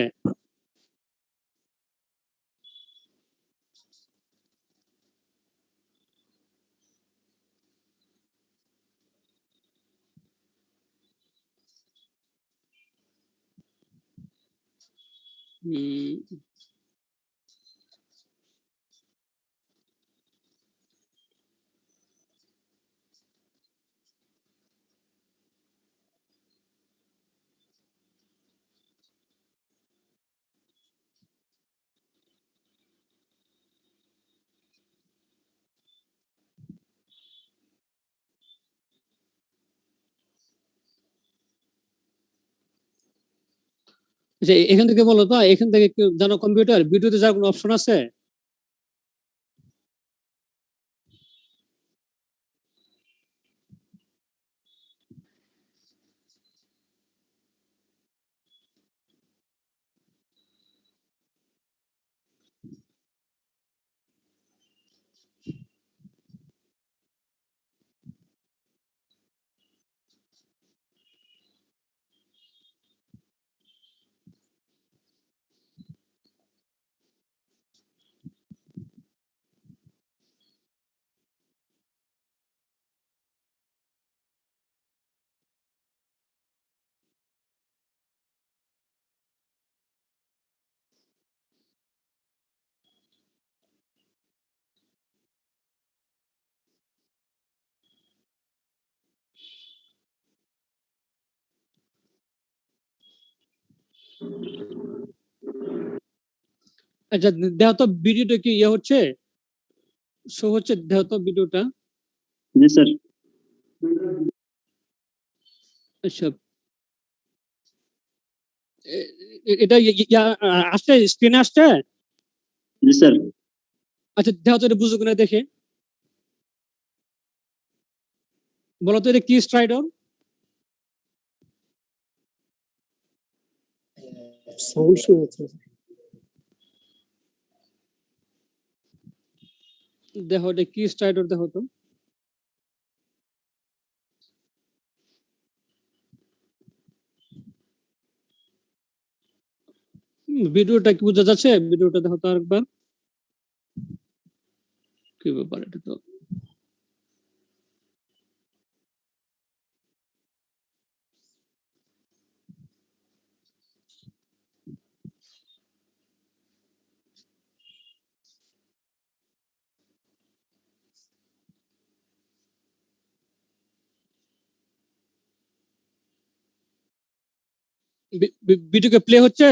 আচ্ছা, এখান থেকে বলো তো, এখান থেকে কেউ জানো কম্পিউটার ভিডিওতে যাওয়ার কোনো অপশন আছে? আচ্ছা, দেখো তো ভিডিওটা কি ইয়ে হচ্ছে, শো হচ্ছে? দেখো তো ভিডিওটা। জি স্যার। আচ্ছা, এটা আসছে, স্ক্রিনে আসছে? জি স্যার। আচ্ছা, দেখো তো এটা বুঝো কিনা দেখে বলো তো, এটা কি স্ট্রাইডর? সাউন্ড শো হচ্ছে। দেখো এটা কি স্ট্রাইডর, দেখো তো। ভিডিওটা কি বোঝা যাচ্ছে? ভিডিওটা দেখো তো আরেকবার। কি ব্যাপার এটা তো? ভিডিওকে প্লে হচ্ছে?